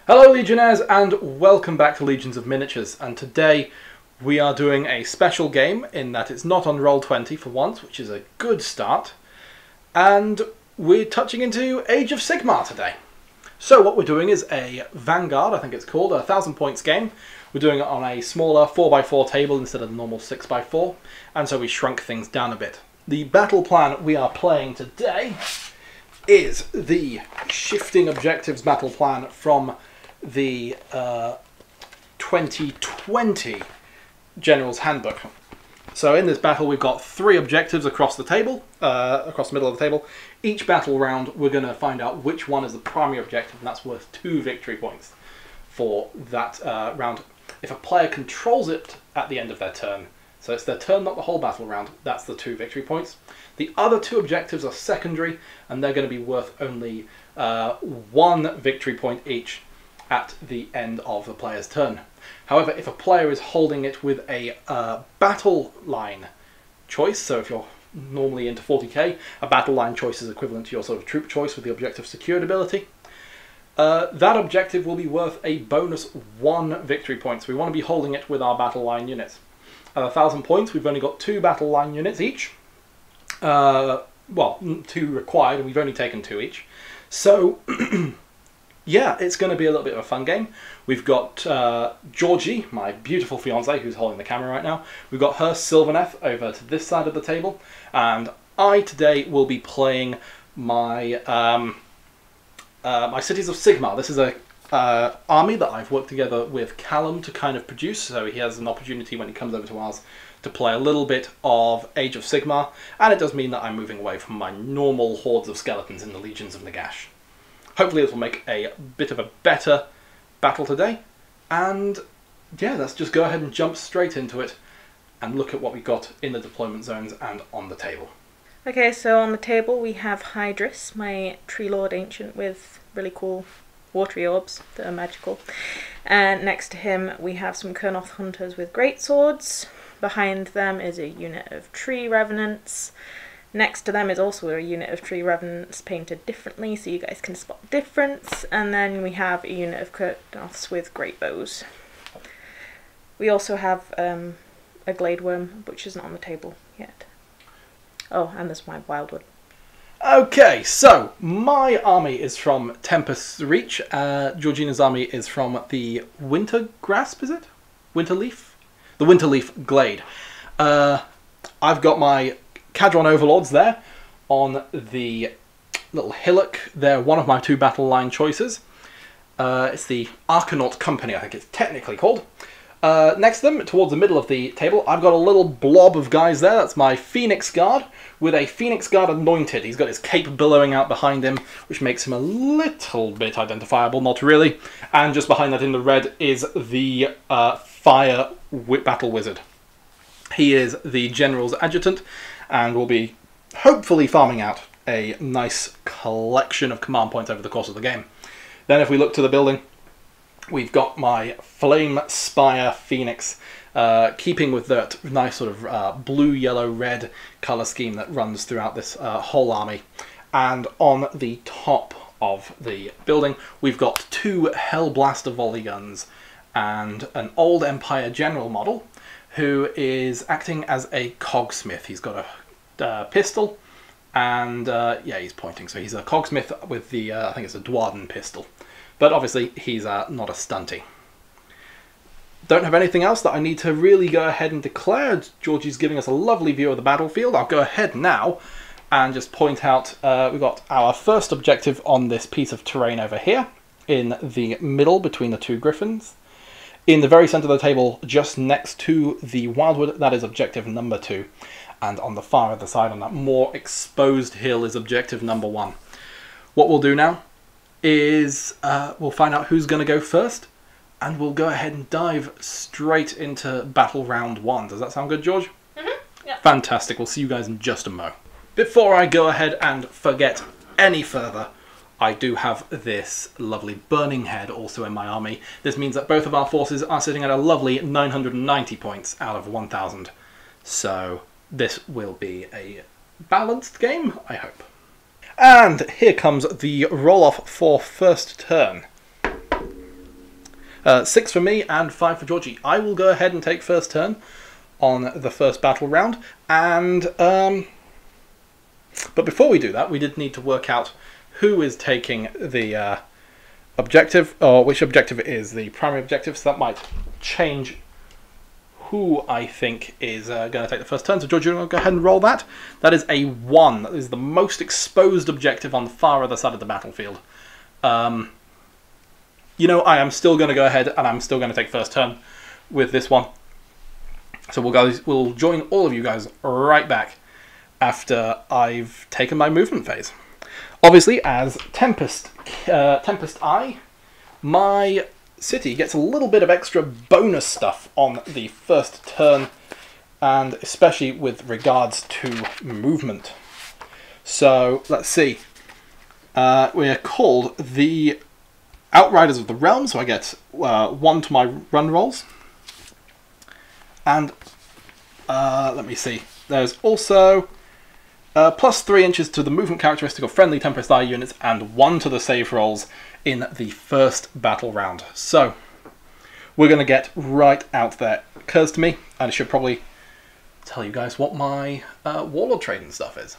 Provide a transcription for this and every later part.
Hello Legionnaires and welcome back to Legions of Miniatures, and today we are doing a special game in that it's not on Roll20 for once, which is a good start, and we're touching into Age of Sigmar today. So what we're doing is a Vanguard, I think it's called, a 1000 points game. We're doing it on a smaller 4x4 table instead of the normal 6x4, and so we shrunk things down a bit. The battle plan we are playing today is the Shifting Objectives battle plan from the 2020 General's Handbook. So in this battle we've got 3 objectives across the table, across the middle of the table. Each battle round we're going to find out which one is the primary objective, and that's worth 2 victory points for that round. If a player controls it at the end of their turn, so it's their turn, not the whole battle round, that's the 2 victory points. The other 2 objectives are secondary, and they're going to be worth only 1 victory point each at the end of the player's turn. However, if a player is holding it with a battle line choice, so if you're normally into 40k, a battle line choice is equivalent to your sort of troop choice with the objective secured ability, that objective will be worth a bonus 1 victory point. So we want to be holding it with our battle line units. At 1000 points, we've only got 2 battle line units each. Well, 2 required, and we've only taken 2 each. So yeah, it's going to be a little bit of a fun game. We've got Georgie, my beautiful fiancée, who's holding the camera right now. We've got her, Sylvaneth, over to this side of the table. And I today will be playing my my Cities of Sigmar. This is a army that I've worked together with Callum to kind of produce, so he has an opportunity when he comes over to ours to play a little bit of Age of Sigmar. And it does mean that I'm moving away from my normal hordes of skeletons in the Legions of Nagash. Hopefully this will make a bit of a better battle today, and yeah, let's just go ahead and jump straight into it and look at what we got in the deployment zones and on the table. Okay, so on the table we have Hydrus, my Tree Lord Ancient with really cool watery orbs that are magical. And next to him we have some Kurnoth Hunters with great swords. Behind them is a unit of Tree Revenants. Next to them is also a unit of Tree Revenants painted differently, so you guys can spot the difference. And then we have a unit of Kurnoths with great bows. We also have a Glade Worm, which isn't on the table yet. Oh, and there's my Wildwood. Okay, so my army is from Tempest's Reach. Georgina's army is from the Winter Grasp, is it? Winterleaf? The Winterleaf Glade. I've got my Cadron Overlords there on the little hillock. They're one of my 2 battle line choices. It's the Arcanaut Company, I think it's technically called. Next to them, towards the middle of the table, I've got a little blob of guys there. That's my Phoenix Guard, with a Phoenix Guard anointed. He's got his cape billowing out behind him, which makes him a little bit identifiable, not really. And just behind that in the red is the Fire Battle Wizard. He is the General's Adjutant, and will be hopefully farming out a nice collection of command points over the course of the game. Then if we look to the building, we've got my Flame Spire Phoenix, keeping with that nice sort of blue, yellow, red colour scheme that runs throughout this whole army. And on the top of the building, we've got 2 Hellblaster volley guns and an old Empire General model who is acting as a cogsmith. He's got a pistol, and yeah, he's pointing, so he's a cogsmith with the, I think it's a Dwarden pistol. But obviously, he's not a stunty. Don't have anything else that I need to really go ahead and declare. Georgie's giving us a lovely view of the battlefield. I'll go ahead now and just point out we've got our first objective on this piece of terrain over here, in the middle between the 2 griffins. In the very centre of the table, just next to the Wildwood, that is objective number 2. And on the far other side, on that more exposed hill, is objective number 1. What we'll do now is we'll find out who's going to go first, and we'll go ahead and dive straight into battle round 1. Does that sound good, George? Mm-hmm. Yeah. Fantastic. We'll see you guys in just a mo. Before I go ahead and forget any further, I do have this lovely Burning Head also in my army. This means that both of our forces are sitting at a lovely 990 points out of 1000. So this will be a balanced game, I hope. And here comes the roll-off for first turn. 6 for me and 5 for Georgie. I will go ahead and take first turn on the first battle round, and but before we do that, we did need to work out who is taking the objective, or which objective it is, the primary objective, so that might change who I think is going to take the first turn. So Georgie, I'm going to go ahead and roll that. That is a 1. That is the most exposed objective on the far other side of the battlefield. You know, I am still going to go ahead and I'm still going to take first turn with this one. So we'll join all of you guys right back after I've taken my movement phase. Obviously, as Tempest Eye, my city gets a little bit of extra bonus stuff on the first turn, and especially with regards to movement. So let's see. We're called the Outriders of the Realm, so I get 1 to my run rolls. And let me see. There's also plus 3 inches to the movement characteristic of friendly Tempest Eye units, and 1 to the save rolls in the first battle round. So we're going to get right out there. It occurs to me, and I should probably tell you guys what my Warlord trading stuff is.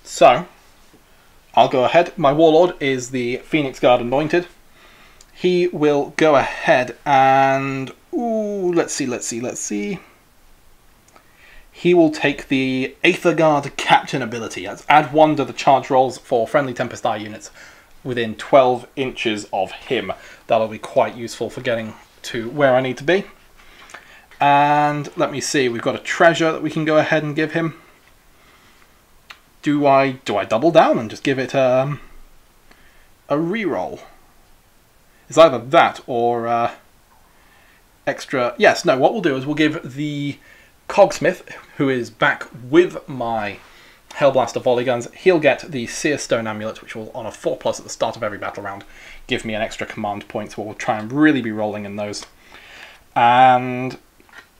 So I'll go ahead. My Warlord is the Phoenix Guard Anointed. He will go ahead and let's see. He will take the Aether Guard Captain ability. That's add 1 to the charge rolls for friendly Tempest Eye units within 12 inches of him. That'll be quite useful for getting to where I need to be. And let me see, we've got a treasure that we can go ahead and give him. Do I double down and just give it a reroll? It's either that or extra. Yes, no, what we'll do is we'll give the Cogsmith, who is back with my Hellblaster volley guns, he'll get the Seer Stone Amulet, which will, on a 4+ at the start of every battle round, give me an extra command point, so we'll try and really be rolling in those. And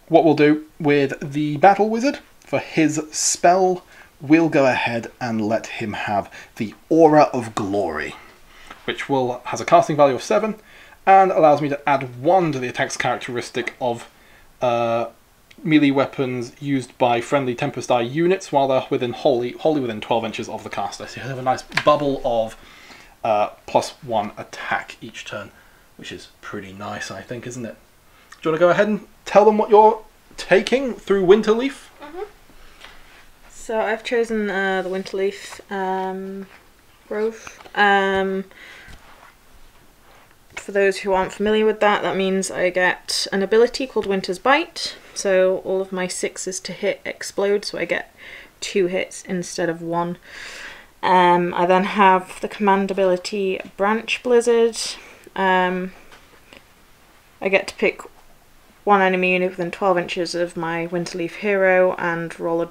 what we'll do with the Battle Wizard, for his spell, we'll go ahead and let him have the Aura of Glory, which has a casting value of 7, and allows me to add 1 to the attack's characteristic of melee weapons used by friendly Tempest Eye units while they're wholly within 12 inches of the caster. So you have a nice bubble of +1 attack each turn, which is pretty nice, I think, isn't it? Do you want to go ahead and tell them what you're taking through Winterleaf? Mm-hmm. So I've chosen the Winterleaf growth. For those who aren't familiar with that, that means I get an ability called Winter's Bite. So all of my 6s to hit explode, so I get 2 hits instead of 1. I then have the command ability Branch Blizzard. I get to pick 1 enemy unit within 12 inches of my Winterleaf hero and roll a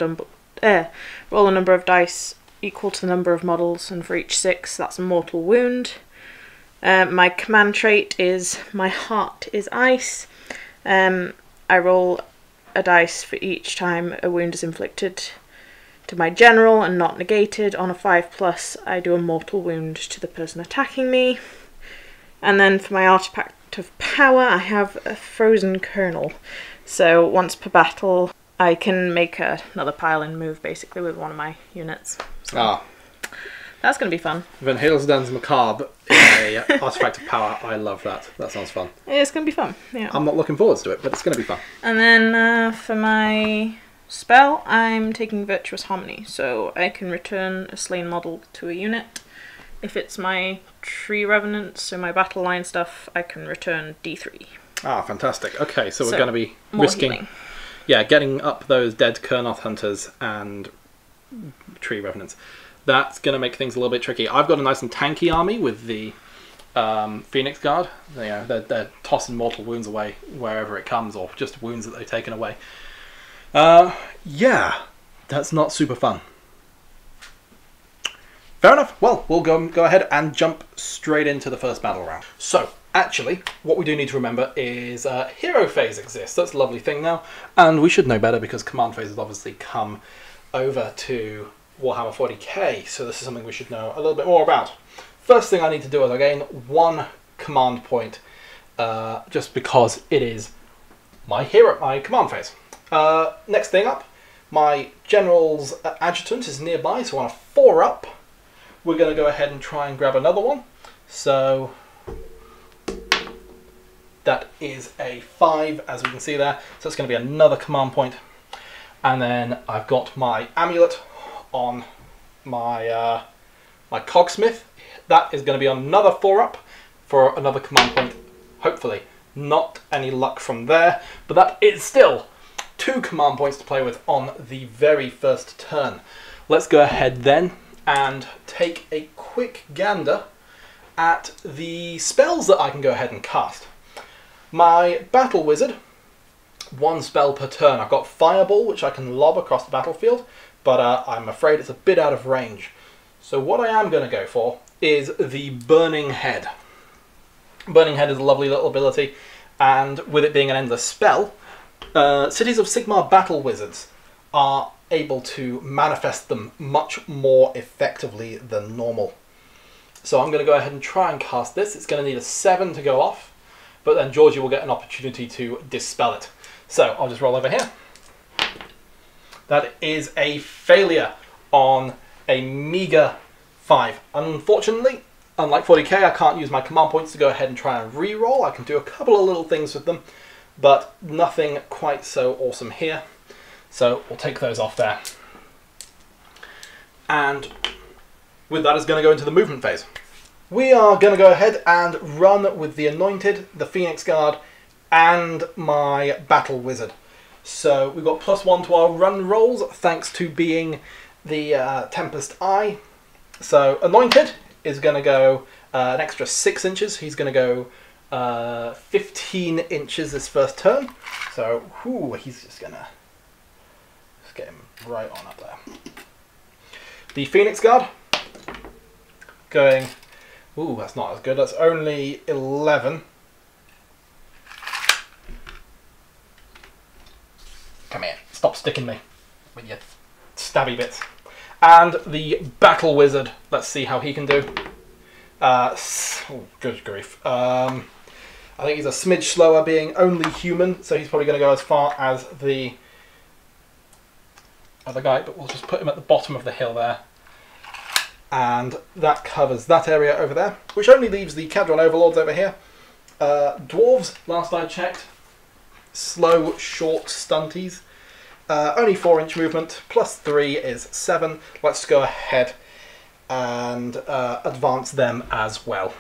number of dice equal to the number of models, and for each 6 that's a mortal wound. My command trait is my heart is ice. I roll a dice for each time a wound is inflicted to my general and not negated. On a 5+, I do a mortal wound to the person attacking me. And then for my artifact of power, I have a frozen kernel. So once per battle, I can make another pile-in move basically with one of my units. So that's going to be fun. Van Halesdan's Macabre in a Artifact of Power. I love that. That sounds fun. It's going to be fun, yeah. I'm not looking forward to it, but it's going to be fun. And then for my spell, I'm taking Virtuous Harmony. So I can return a slain model to a unit. If it's my Tree Revenants, so my battle line stuff, I can return D3. Ah, fantastic. Okay, so we're going to be risking... Healing. Yeah, getting up those dead Kurnoth Hunters and Tree Revenants. That's going to make things a little bit tricky. I've got a nice and tanky army with the Phoenix Guard. They're tossing mortal wounds away wherever it comes, or just wounds that they've taken away. Yeah, that's not super fun. Fair enough. Well, we'll go ahead and jump straight into the first battle round. So, actually, what we do need to remember is Hero Phase exists. That's a lovely thing now. And we should know better because Command Phase has obviously come over to Warhammer 40k, so this is something we should know a little bit more about. First thing I need to do is I gain 1 command point, just because it is my hero, my command phase. Next thing up, my general's adjutant is nearby, so on a 4-up, we're going to go ahead and try and grab another one. So that is a 5, as we can see there. So it's going to be another command point. And then I've got my amulet on my my cogsmith. That is going to be another 4-up for another command point. Hopefully, not any luck from there, but that is still 2 command points to play with on the very first turn. Let's go ahead then and take a quick gander at the spells that I can go ahead and cast. My battle wizard, 1 spell per turn. I've got Fireball, which I can lob across the battlefield, but I'm afraid it's a bit out of range. So what I am going to go for is the Burning Head. Burning Head is a lovely little ability, and with it being an endless spell, Cities of Sigmar battle wizards are able to manifest them much more effectively than normal. So I'm going to go ahead and try and cast this. It's going to need a 7 to go off, but then Georgie will get an opportunity to dispel it. So I'll just roll over here. That is a failure on a meager 5. Unfortunately, unlike 40k, I can't use my command points to go ahead and try and re-roll. I can do a couple of little things with them, but nothing quite so awesome here. So we'll take those off there. And with that is going to go into the movement phase. We are going to go ahead and run with the Anointed, the Phoenix Guard, and my Battle Wizard. So we've got +1 to our run rolls, thanks to being the Tempest Eye. So Anointed is going to go an extra 6 inches. He's going to go 15 inches this first turn. So he's just going to get him right on up there. The Phoenix Guard going... Ooh, that's not as good. That's only 11. Come here. Stop sticking me with your stabby bits. And the Battle Wizard. Let's see how he can do. Oh, good grief. I think he's a smidge slower, being only human, so he's probably going to go as far as the other guy, but we'll just put him at the bottom of the hill there. And that covers that area over there, which only leaves the Kharadron Overlords over here. Dwarves, last I checked, slow, short stunties. Only 4-inch movement, +3 is 7. Let's go ahead and advance them as well.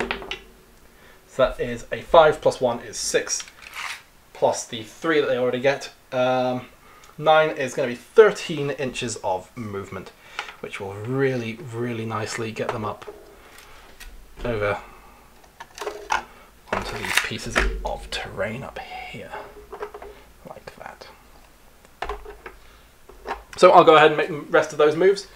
So that is a 5 + 1 is 6, plus the 3 that they already get. 9 is going to be 13 inches of movement, which will really, really nicely get them up over onto these pieces of terrain up here, like that. So I'll go ahead and make the rest of those moves,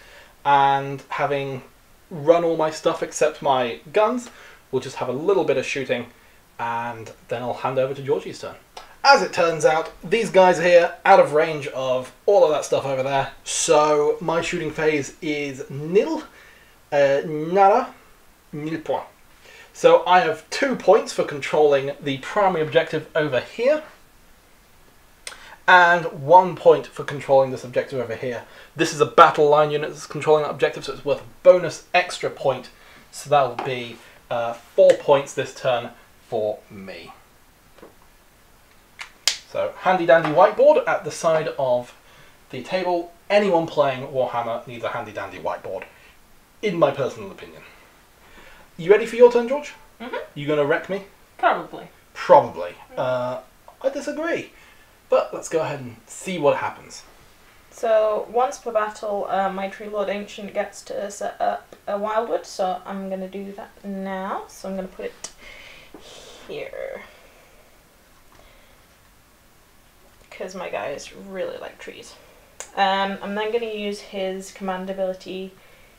and having run all my stuff except my guns, we'll just have a little bit of shooting, and then I'll hand over to Georgie's turn. As it turns out, these guys are here out of range of all of that stuff over there, so my shooting phase is nil, nada, nil point. So I have 2 points for controlling the primary objective over here, and 1 point for controlling this objective over here. This is a battle line unit that's controlling that objective, so it's worth a bonus extra point, so that'll be 4 points this turn for me. So, handy dandy whiteboard at the side of the table. Anyone playing Warhammer needs a handy dandy whiteboard, in my personal opinion. You ready for your turn, George? Mm-hmm. You going to wreck me? Probably. Probably. I disagree. But let's go ahead and see what happens. So, once per battle, my Tree Lord Ancient gets to set up a Wildwood, so I'm going to do that now. So I'm going to put it here, because my guys really like trees. I'm then going to use his command ability,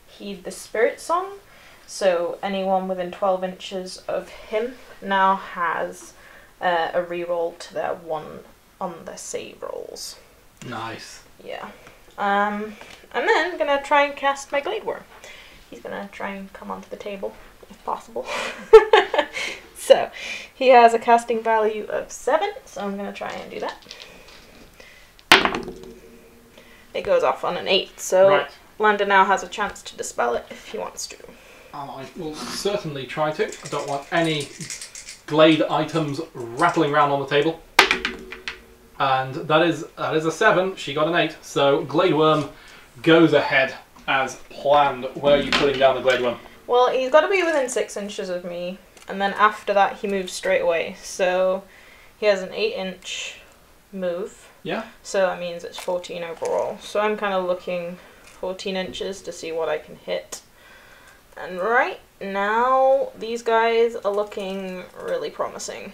Heed the Spirit Song. So anyone within 12 inches of him now has a reroll to their 1 on their save rolls. Nice. Yeah. And then I'm going to try and cast my Glade Worm. He's going to try and come onto the table, if possible. He has a casting value of 7, so I'm going to try and do that. It goes off on an 8, so Right. Lander now has a chance to dispel it if he wants to. I will certainly try to. I don't want any Glade items rattling around on the table. And that is a 7. She got an 8. So Glade Worm goes ahead as planned. Where are you putting down the Glade Worm? Well, he's got to be within 6 inches of me, and then after that he moves straight away. So he has an 8-inch move. Yeah. So that means it's 14 overall. So I'm kind of looking 14 inches to see what I can hit. And right now, these guys are looking really promising.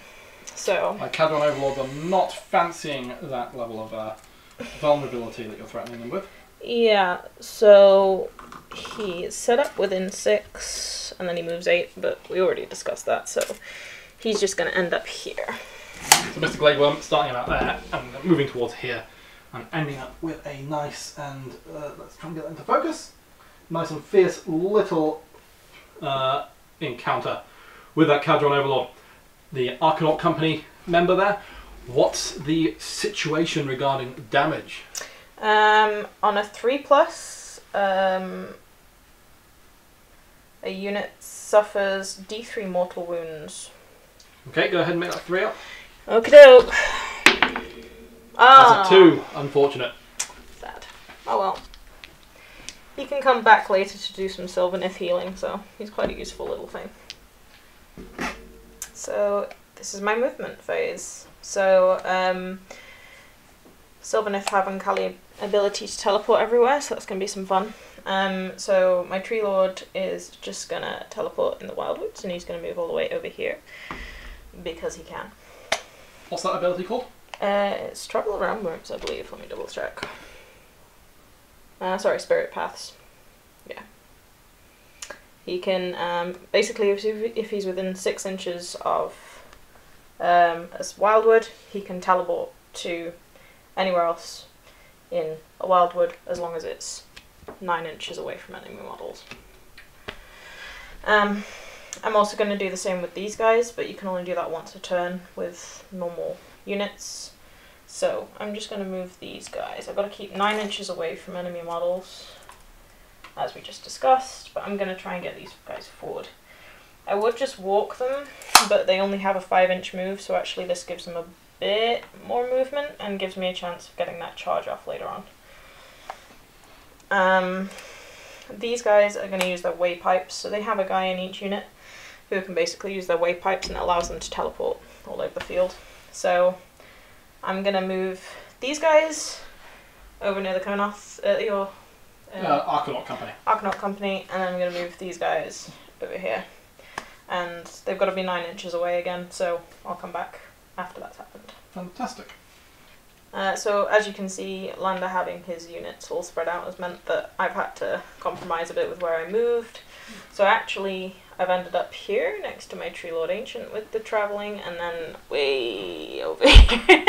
So My Cadron Overlords are not fancying that level of vulnerability that you're threatening them with. yeah, so he's set up within 6, and then he moves 8, but we already discussed that, so he's just going to end up here. So Mr. Glade Worm starting about there and moving towards here and ending up with a nice and, let's try and get that into focus, nice and fierce little encounter with that Cadron Overlord. The Arcanaut Company member there. What's the situation regarding damage? On a 3+, a unit suffers D3 mortal wounds. Okay, go ahead and make that 3 up. Okie doke. That's a 2, unfortunate. Sad. Oh well. He can come back later to do some Sylvaneth healing, so he's quite a useful little thing. So this is my movement phase. So Sylvaneth have Uncanny ability to teleport everywhere, so that's going to be some fun. So my Tree Lord is just going to teleport in the Wildwoods, and he's going to move all the way over here because he can. What's that ability called? It's Travel Around Worms, I believe. Let me double check. Sorry, Spirit Paths. Yeah. He can, basically, if he's within 6 inches of a Wildwood, he can teleport to anywhere else in a Wildwood as long as it's 9 inches away from enemy models. I'm also going to do the same with these guys, but you can only do that once a turn with normal units. So I'm just going to move these guys. I've got to keep 9 inches away from enemy models, as we just discussed, but I'm going to try and get these guys forward. I would just walk them, but they only have a 5-inch move, so actually this gives them a bit more movement and gives me a chance of getting that charge off later on. These guys are going to use their way pipes, so they have a guy in each unit who can basically use their way pipes, and it allows them to teleport all over the field. So I'm going to move these guys over near the Konoth, your Arcanaut Company. Arcanaut Company, and then I'm going to move these guys over here. And they've got to be 9 inches away again, so I'll come back after that's happened. Fantastic. So as you can see, Lander having his units all spread out has meant that I've had to compromise a bit with where I moved. So actually, I've ended up here next to my Tree Lord Ancient with the travelling, and then way over here.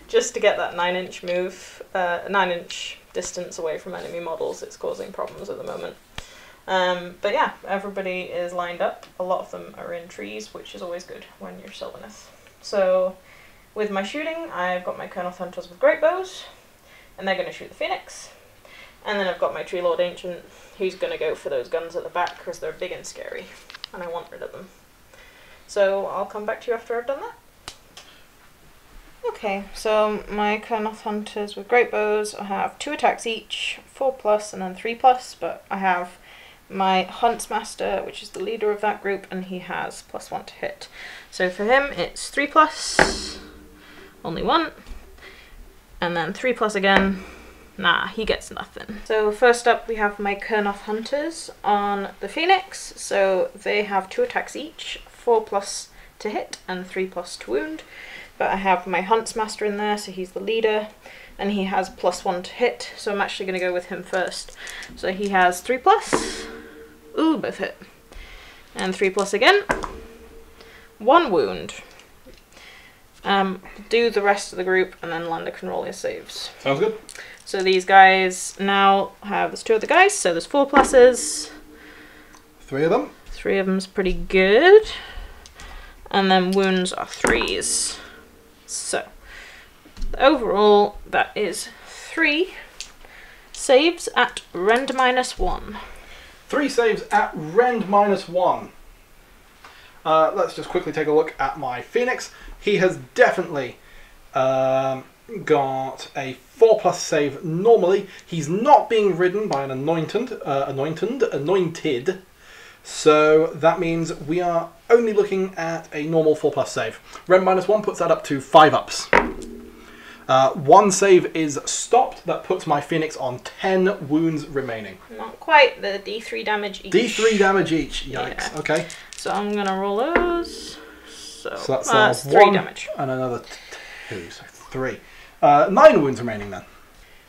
Just to get that 9-inch move, 9-inch distance away from enemy models. It's causing problems at the moment. But yeah, everybody is lined up. A lot of them are in trees, which is always good when you're Sylvaneth. So with my shooting, I've got my Colonel Hunters with great bows, and they're going to shoot the Phoenix. And then I've got my Tree Lord Ancient, who's going to go for those guns at the back because they're big and scary, and I want rid of them. So I'll come back to you after I've done that. Okay, so my Kernoth Hunters with great bows, I have 2 attacks each, 4+, and then 3+, but I have my Huntsmaster, which is the leader of that group, and he has +1 to hit. So for him, it's 3+, only 1, and then 3+ again. Nah, he gets nothing. So first up, we have my Kernoth Hunters on the Phoenix. So they have 2 attacks each, 4+ to hit and 3+ to wound. But I have my Huntsmaster in there, so he's the leader, and he has +1 to hit. So I'm actually going to go with him first. So he has 3+. Ooh, both hit. And 3+ again. 1 wound. Do the rest of the group, and then Lander can roll his saves. Sounds good. So these guys now have, there's 2 other guys, so there's 4+. 3 of them. 3 of them's pretty good. And then wounds are 3s. So, overall, that is 3 saves at rend -1. 3 saves at rend -1. Let's just quickly take a look at my Phoenix. He has definitely got a 4+ save normally. He's not being ridden by an anointed. So that means we are only looking at a normal 4+ save. Rend -1 puts that up to 5 ups. 1 save is stopped. That puts my Phoenix on 10 wounds remaining. Not quite, the D3 damage each. D3 damage each. Yikes. Yeah. Okay. So I'm going to roll those. So that's 3 1 damage. and another 2, so 3. 9 wounds remaining then.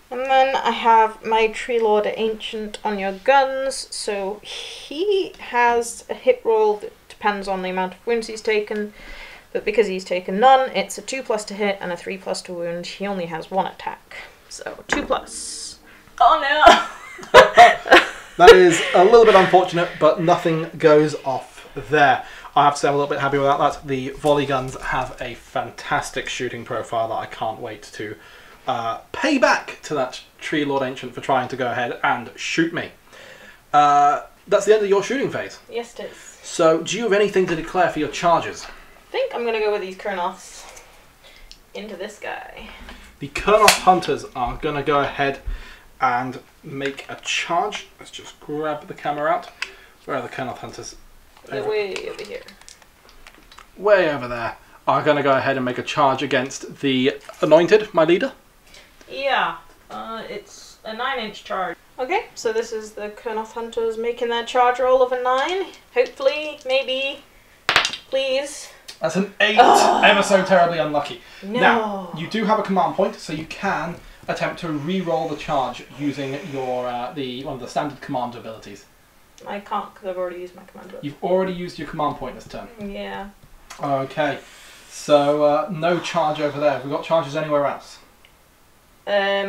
And then I have my Tree Lord Ancient on your guns. So he has a hit roll that depends on the amount of wounds he's taken. But because he's taken none, it's a 2+ to hit and a 3+ to wound. He only has 1 attack. So 2+. Oh no! That is a little bit unfortunate, but nothing goes off there. I have to say I'm a little bit happy without that. The volley guns have a fantastic shooting profile that I can't wait to pay back to that Tree Lord Ancient for trying to go ahead and shoot me. That's the end of your shooting phase. Yes, it is. So, do you have anything to declare for your charges? I think I'm going to go with these Kurnoths into this guy. The Kurnoth Hunters are going to go ahead and make a charge. Let's just grab the camera out. Where are the Kurnoth Hunters? They're way over here. Way over there. Are going to go ahead and make a charge against the Anointed, my leader. Yeah, it's a 9-inch charge. Okay, so this is the Kurnoth Hunters making their charge roll of a 9. Hopefully, maybe, please. That's an 8. Ever so terribly unlucky. No. Now, you do have a command point, so you can attempt to re-roll the charge using your one of the standard command abilities. I can't because I've already used my command ability. You've already used your command point this turn. Yeah. Okay, so no charge over there. Have we got charges anywhere else? I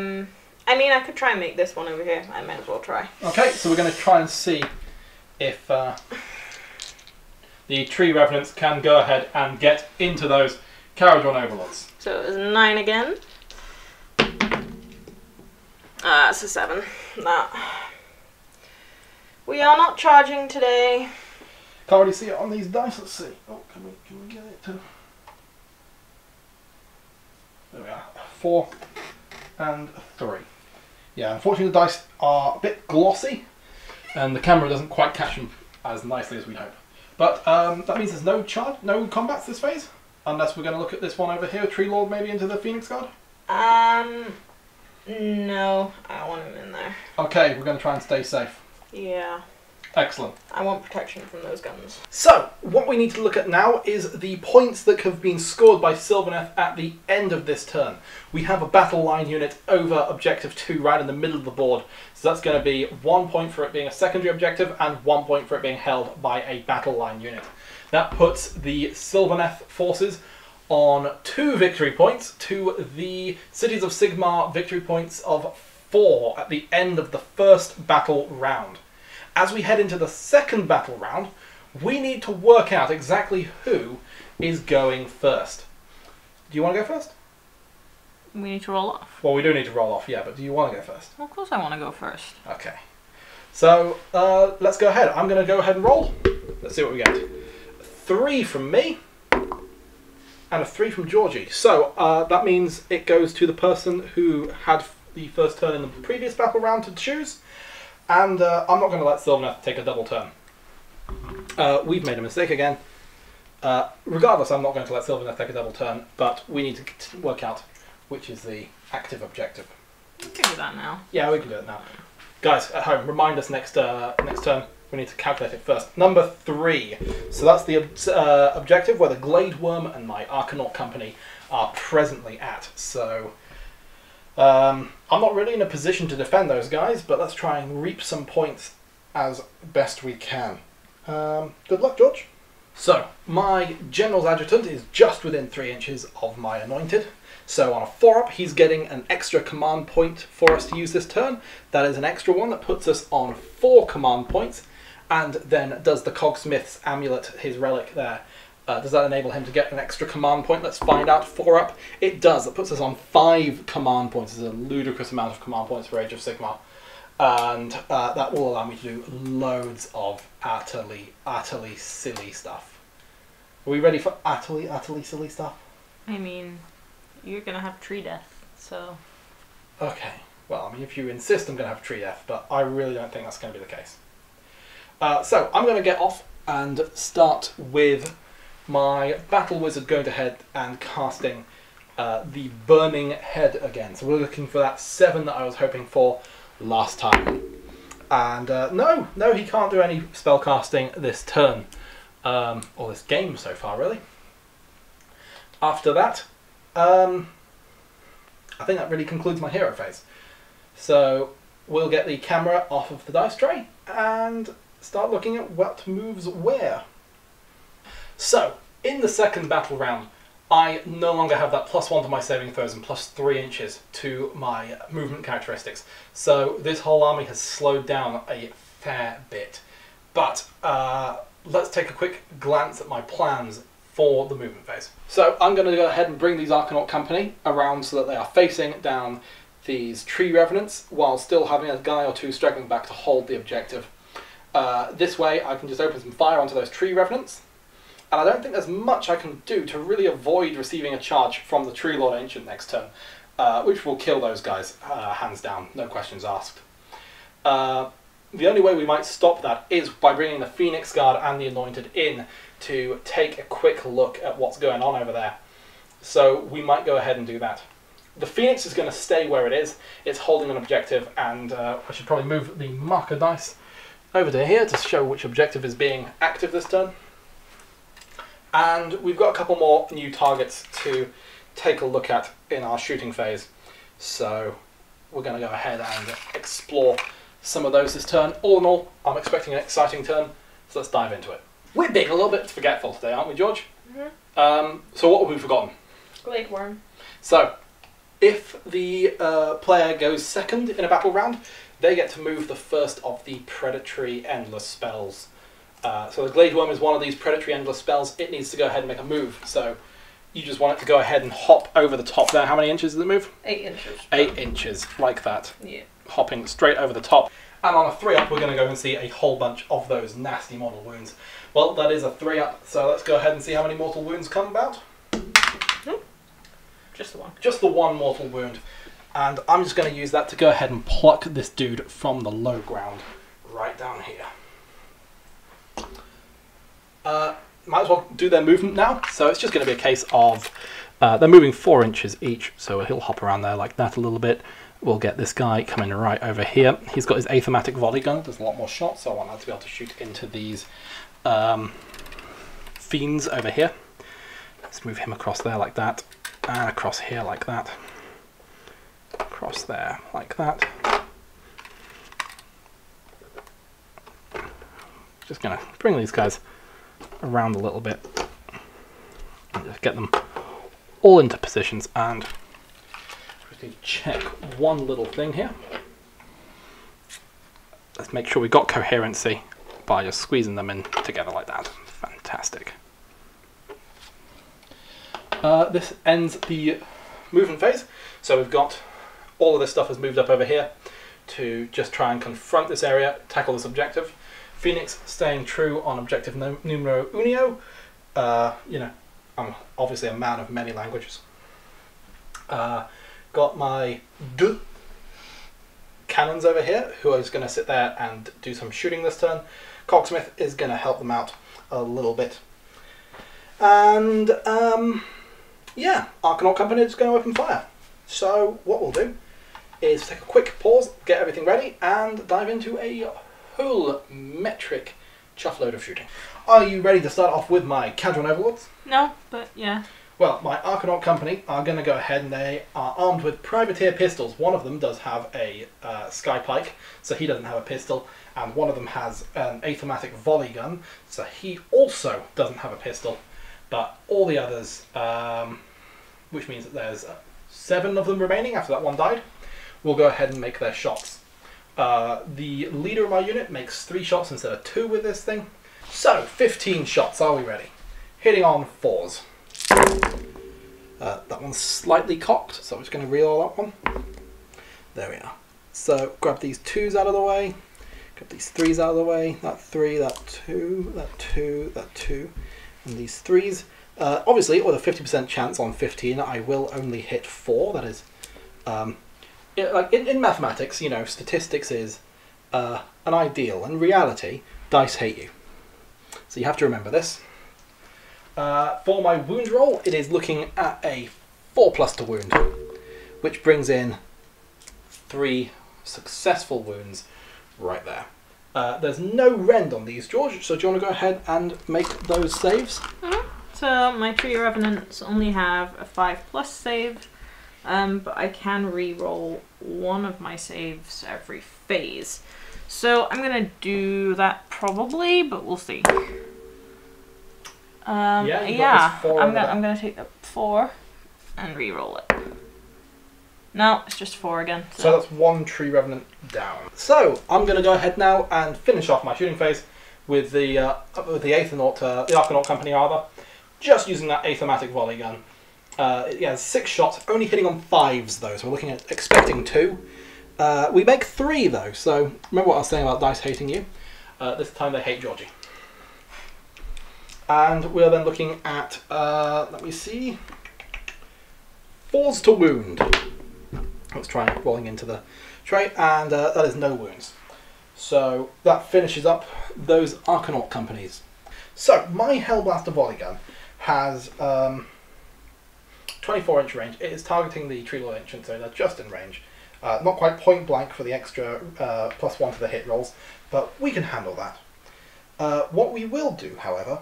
mean, I could try and make this one over here. I might as well try. Okay, so we're going to try and see if the Tree Revenants can go ahead and get into those Caradron Overlords. So it was 9 again. It's a 7. Nah. We are not charging today. Can't really see it on these dice. Let's see. Oh, can we get it to... There we are. 4 and 3. Yeah, unfortunately the dice are a bit glossy and the camera doesn't quite catch them as nicely as we hope. But that means there's no charge, no combats this phase, unless we're going to look at this one over here, Tree Lord maybe into the Phoenix Guard. No, I don't want him in there. Okay, we're going to try and stay safe. Yeah. Excellent. I want protection from those guns. So, what we need to look at now is the points that have been scored by Sylvaneth at the end of this turn. We have a battle line unit over objective 2 right in the middle of the board. So that's going to be 1 point for it being a secondary objective and 1 point for it being held by a battle line unit. That puts the Sylvaneth forces on 2 victory points to the Cities of Sigmar victory points of 4 at the end of the first battle round. As we head into the second battle round, we need to work out exactly who is going first. Do you want to go first? We need to roll off. Well, we do need to roll off, yeah, but do you want to go first? Well, of course I want to go first. Okay. So, let's go ahead. I'm going to go ahead and roll. Let's see what we get. 3 from me, and a 3 from Georgie. So, that means it goes to the person who had the first turn in the previous battle round to choose. And I'm not going to let Sylvaneth take a double turn. We've made a mistake again. Regardless, I'm not going to let Sylvaneth take a double turn, but we need to work out which is the active objective. We can do that now. Yeah, we can do it now. Guys, at home, remind us next turn. We need to calculate it first. Number 3. So that's the objective where the Glade Worm and my Arcanaut company are presently at. So... I'm not really in a position to defend those guys, but let's try and reap some points as best we can. Good luck, George. So, my General's Adjutant is just within 3 inches of my Anointed. So on a 4-up, he's getting an extra command point for us to use this turn. That is an extra one that puts us on 4 command points, and then does the Cogsmith's Amulet, his relic there, Does that enable him to get an extra command point? Let's find out. 4 up. It does. It puts us on 5 command points. It's a ludicrous amount of command points for Age of Sigmar. And that will allow me to do loads of utterly silly stuff. Are we ready for utterly silly stuff? I mean, you're gonna have tree death, so... Okay. Well, I mean, if you insist, I'm going to have tree death, but I really don't think that's going to be the case. So, I'm going to get off and start with my Battle Wizard going ahead and casting the Burning Head again. So we're looking for that 7 that I was hoping for last time. And no, he can't do any spell casting this turn, or this game so far, really. After that, I think that really concludes my hero phase. So we'll get the camera off of the dice tray and start looking at what moves where. So, in the second battle round, I no longer have that +1 to my saving throws and +3 inches to my movement characteristics. So this whole army has slowed down a fair bit. But let's take a quick glance at my plans for the movement phase. So I'm going to go ahead and bring these Arcanaut Company around so that they are facing down these Tree Revenants while still having a guy or two straggling back to hold the objective. This way I can just open some fire onto those Tree Revenants, and I don't think there's much I can do to really avoid receiving a charge from the Tree Lord Ancient next turn, which will kill those guys, hands down, no questions asked. The only way we might stop that is by bringing the Phoenix Guard and the Anointed in to take a quick look at what's going on over there. So we might go ahead and do that. The Phoenix is going to stay where it is. It's holding an objective, and I should probably move the marker dice over to here to show which objective is being active this turn. And we've got a couple more new targets to take a look at in our shooting phase. So we're going to go ahead and explore some of those this turn. All in all, I'm expecting an exciting turn, so let's dive into it. We're being a little bit forgetful today, aren't we, George? Mm-hmm. So what have we forgotten? Glade Worm. So, if the player goes second in a battle round, they get to move the first of the Predatory Endless spells. So the Glade Worm is one of these Predatory Endless spells. It needs to go ahead and make a move. So you just want it to go ahead and hop over the top there. How many inches does it move? 8 inches. 8 inches, like that. Yeah. Hopping straight over the top. And on a 3-up, we're going to go and see a whole bunch of those nasty mortal wounds. Well, that is a 3-up, so let's go ahead and see how many mortal wounds come about. Nope. Just the one. Just the one mortal wound. And I'm just going to use that to go ahead and pluck this dude from the low ground right down here. Might as well do their movement now. So it's just going to be a case of they're moving 4 inches each, so he'll hop around there like that a little bit. We'll get this guy coming right over here. He's got his Aethematic Volley gun. There's a lot more shots, so I want that to be able to shoot into these fiends over here. Let's move him across there like that, and across here like that. Across there like that. Just going to bring these guys around a little bit and just get them all into positions, and just need to check one little thing here. Let's make sure we got coherency by just squeezing them in together like that. Fantastic. This ends the movement phase, so we've got all of this stuff has moved up over here to just try and confront this area, tackle this objective. Phoenix staying true on objective numero uno. You know, I'm obviously a man of many languages. Got my cannons over here, who is going to sit there and do some shooting this turn. Cogsmith is going to help them out a little bit. And yeah, Arcanaut Company is going to open fire. So what we'll do is take a quick pause, get everything ready, and dive into a whole metric chuffload of shooting. Are you ready to start off with my Kharadron Overlords? No, but yeah. Well, my Arcanaut Company are going to go ahead and they are armed with Privateer pistols. One of them does have a Sky Pike, so he doesn't have a pistol, and one of them has an Aethematic Volley gun, so he also doesn't have a pistol. But all the others, which means that there's 7 of them remaining after that one died, will go ahead and make their shots. The leader of my unit makes 3 shots instead of 2 with this thing. So, 15 shots, are we ready? hitting on 4s. That one's slightly cocked, so I'm just going to reroll that one. There we are. So grab these 2s out of the way, grab these 3s out of the way, that 3, that 2, that 2, that 2, and these 3s. Obviously, with a 50% chance on 15, I will only hit 4. That is, like in mathematics, you know, statistics is an ideal. In reality, dice hate you. So you have to remember this. For my wound roll, it is looking at a 4+ to wound, which brings in 3 successful wounds right there. There's no rend on these, George, so do you want to go ahead and make those saves? So my Tree Revenants only have a 5+ save, but I can re-roll one of my saves every phase. So I'm going to do that probably, but we'll see. I'm going to take the 4 and re-roll it. No, it's just 4 again. So that's 1 Tree Revenant down. So I'm going to go ahead now and finish off my shooting phase with the Arcanaut Company rather, just using that Aethermatic volley gun. It has 6 shots, only hitting on 5s though, so we're looking at expecting 2. We make 3 though, so remember what I was saying about dice hating you? This time they hate Georgie. And we're then looking at, let me see, 4s to wound. Let's try rolling into the tray, and that is no wounds. So that finishes up those Arcanaut companies. So my Hellblaster volley gun has 24-inch range. It is targeting the Tree Lord Ancient, so they're just in range. Not quite point blank for the extra +1 to the hit rolls, but we can handle that. What we will do, however,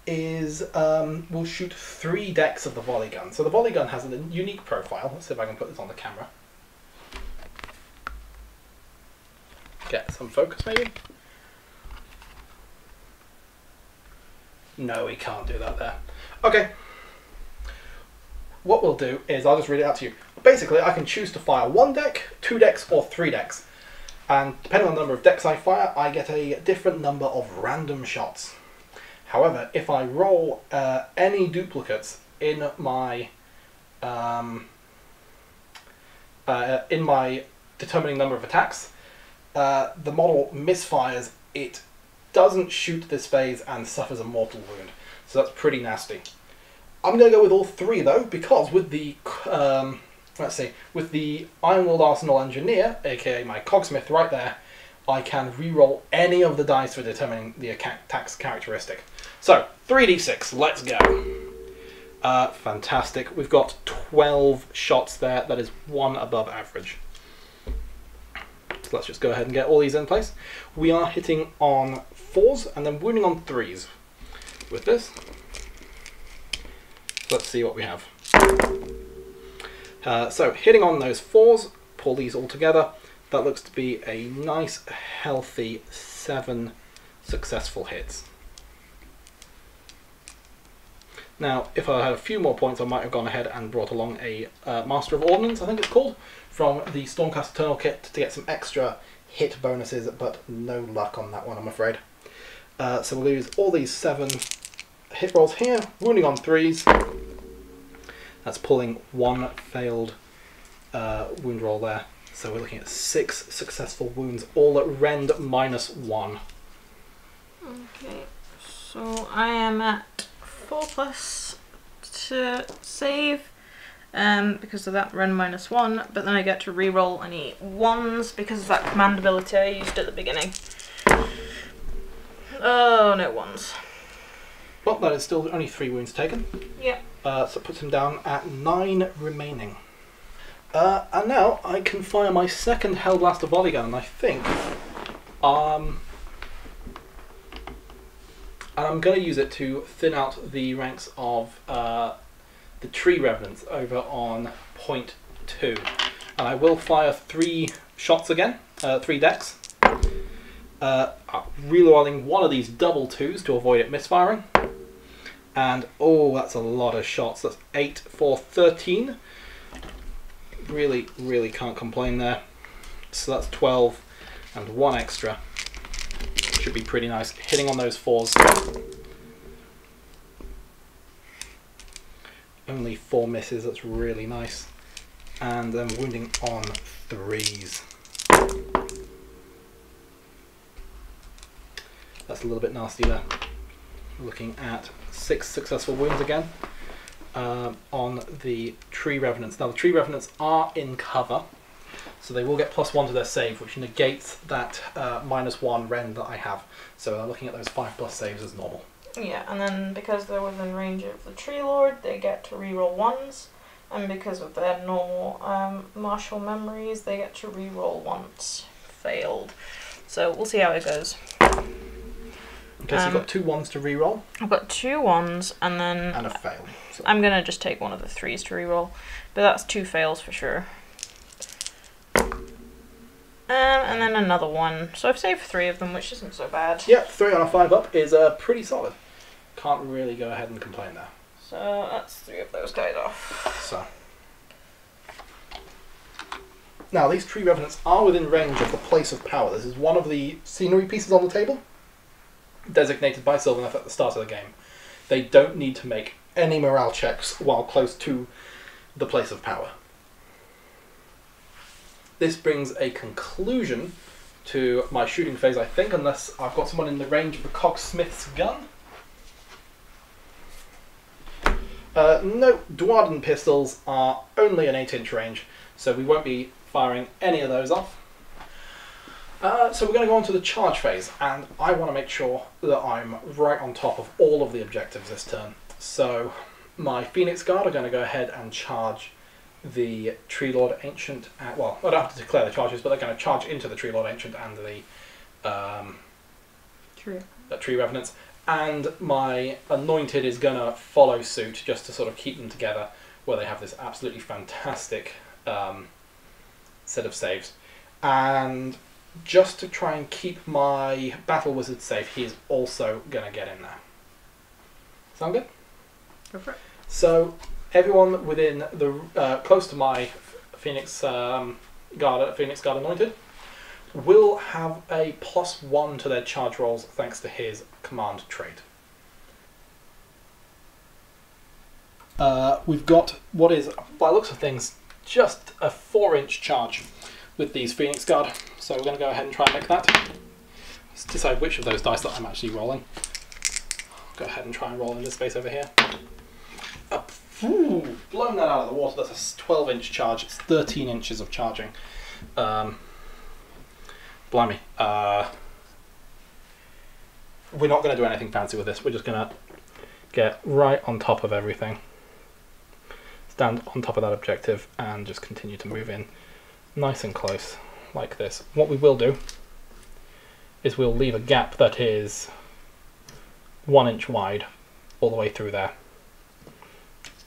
is we'll shoot 3 decks of the volley gun. So the volley gun has a unique profile. Let's see if I can put this on the camera. Get some focus maybe? No, we can't do that there. Okay. What we'll do is, I'll just read it out to you. Basically, I can choose to fire 1 deck, 2 decks, or 3 decks. And depending on the number of decks I fire, I get a different number of random shots. However, if I roll any duplicates in my determining number of attacks, the model misfires. It doesn't shoot this phase and suffers a mortal wound. So that's pretty nasty. I'm going to go with all 3 though, because with the with the Ironworld Arsenal Engineer, aka my Cogsmith right there, I can re-roll any of the dice for determining the attack's characteristic. So 3d6, let's go. Fantastic. We've got 12 shots there. That is 1 above average. So let's just go ahead and get all these in place. We are hitting on 4s and then wounding on 3s with this. Let's see what we have. So hitting on those 4s, pull these all together. That looks to be a nice, healthy 7 successful hits. Now, if I had a few more points, I might have gone ahead and brought along a Master of Ordnance, I think it's called, from the Stormcast Eternal kit to get some extra hit bonuses, but no luck on that one, I'm afraid. So we'll use all these 7 hit rolls here, wounding on 3s. That's pulling 1 failed wound roll there. So we're looking at 6 successful wounds, all at rend -1. Okay, so I am at 4+ to save because of that rend -1, but then I get to re-roll any 1s because of that command ability I used at the beginning. Oh, no 1s. Well, that is still only 3 wounds taken. Yeah. So it puts him down at 9 remaining. And now I can fire my second Hellblaster volley gun, and I think, and I'm going to use it to thin out the ranks of the Tree Revenants over on point 2. And I will fire 3 shots again, 3 decks, rerolling one of these double 2s to avoid it misfiring. And oh, that's a lot of shots. That's 8 for 13. Really, really can't complain there. So that's 12 and 1 extra. Should be pretty nice. Hitting on those 4s. Only 4 misses, that's really nice. And then wounding on 3s. That's a little bit nasty there. Looking at 6 successful wounds again on the Tree Revenants. Now the Tree Revenants are in cover, so they will get +1 to their save, which negates that -1 rend that I have. So I'm looking at those 5+ saves as normal. Yeah, and then because they're within range of the Tree Lord, they get to reroll 1s, and because of their normal martial memories, they get to reroll once failed. So we'll see how it goes. Okay, so you've got 2 1s to reroll. I've got 2 1s, and then And a fail. So. I'm gonna just take one of the 3s to reroll, but that's 2 fails for sure. And then another 1. So I've saved 3 of them, which isn't so bad. Yeah, 3 on a 5-up is pretty solid. Can't really go ahead and complain there. So that's 3 of those guys off. So. Now these Tree Revenants are within range of the Place of Power. This is one of the scenery pieces on the table, designated by Sylvaneth at the start of the game. They don't need to make any morale checks while close to the Place of Power. This brings a conclusion to my shooting phase, I think, unless I've got someone in the range of the Cogsmith's gun. No, Dwarden pistols are only an 8-inch range, so we won't be firing any of those off. So we're going to go on to the charge phase, and I want to make sure that I'm right on top of all of the objectives this turn. So my Phoenix Guard are going to go ahead and charge the Tree Lord Ancient. Well, I don't have to declare the charges, but they're going to charge into the Tree Lord Ancient and the Tree Revenants. And my Anointed is going to follow suit just to sort of keep them together, where they have this absolutely fantastic set of saves. And just to try and keep my Battle Wizard safe, he is also going to get in there. Sound good? Go for it. So everyone within the close to my Phoenix Guard Anointed will have a +1 to their charge rolls thanks to his command trait. We've got what is, by the looks of things, just a 4-inch charge with these Phoenix Guard. So we're going to go ahead and try and make that. Let's decide which of those dice that I'm actually rolling. Go ahead and try and roll in this space over here. Ooh, blown that out of the water. That's a 12-inch charge. It's 13 inches of charging. Blimey. We're not going to do anything fancy with this. We're just going to get right on top of everything. Stand on top of that objective and just continue to move in nice and close like this. What we will do is we'll leave a gap that is 1 inch wide all the way through there,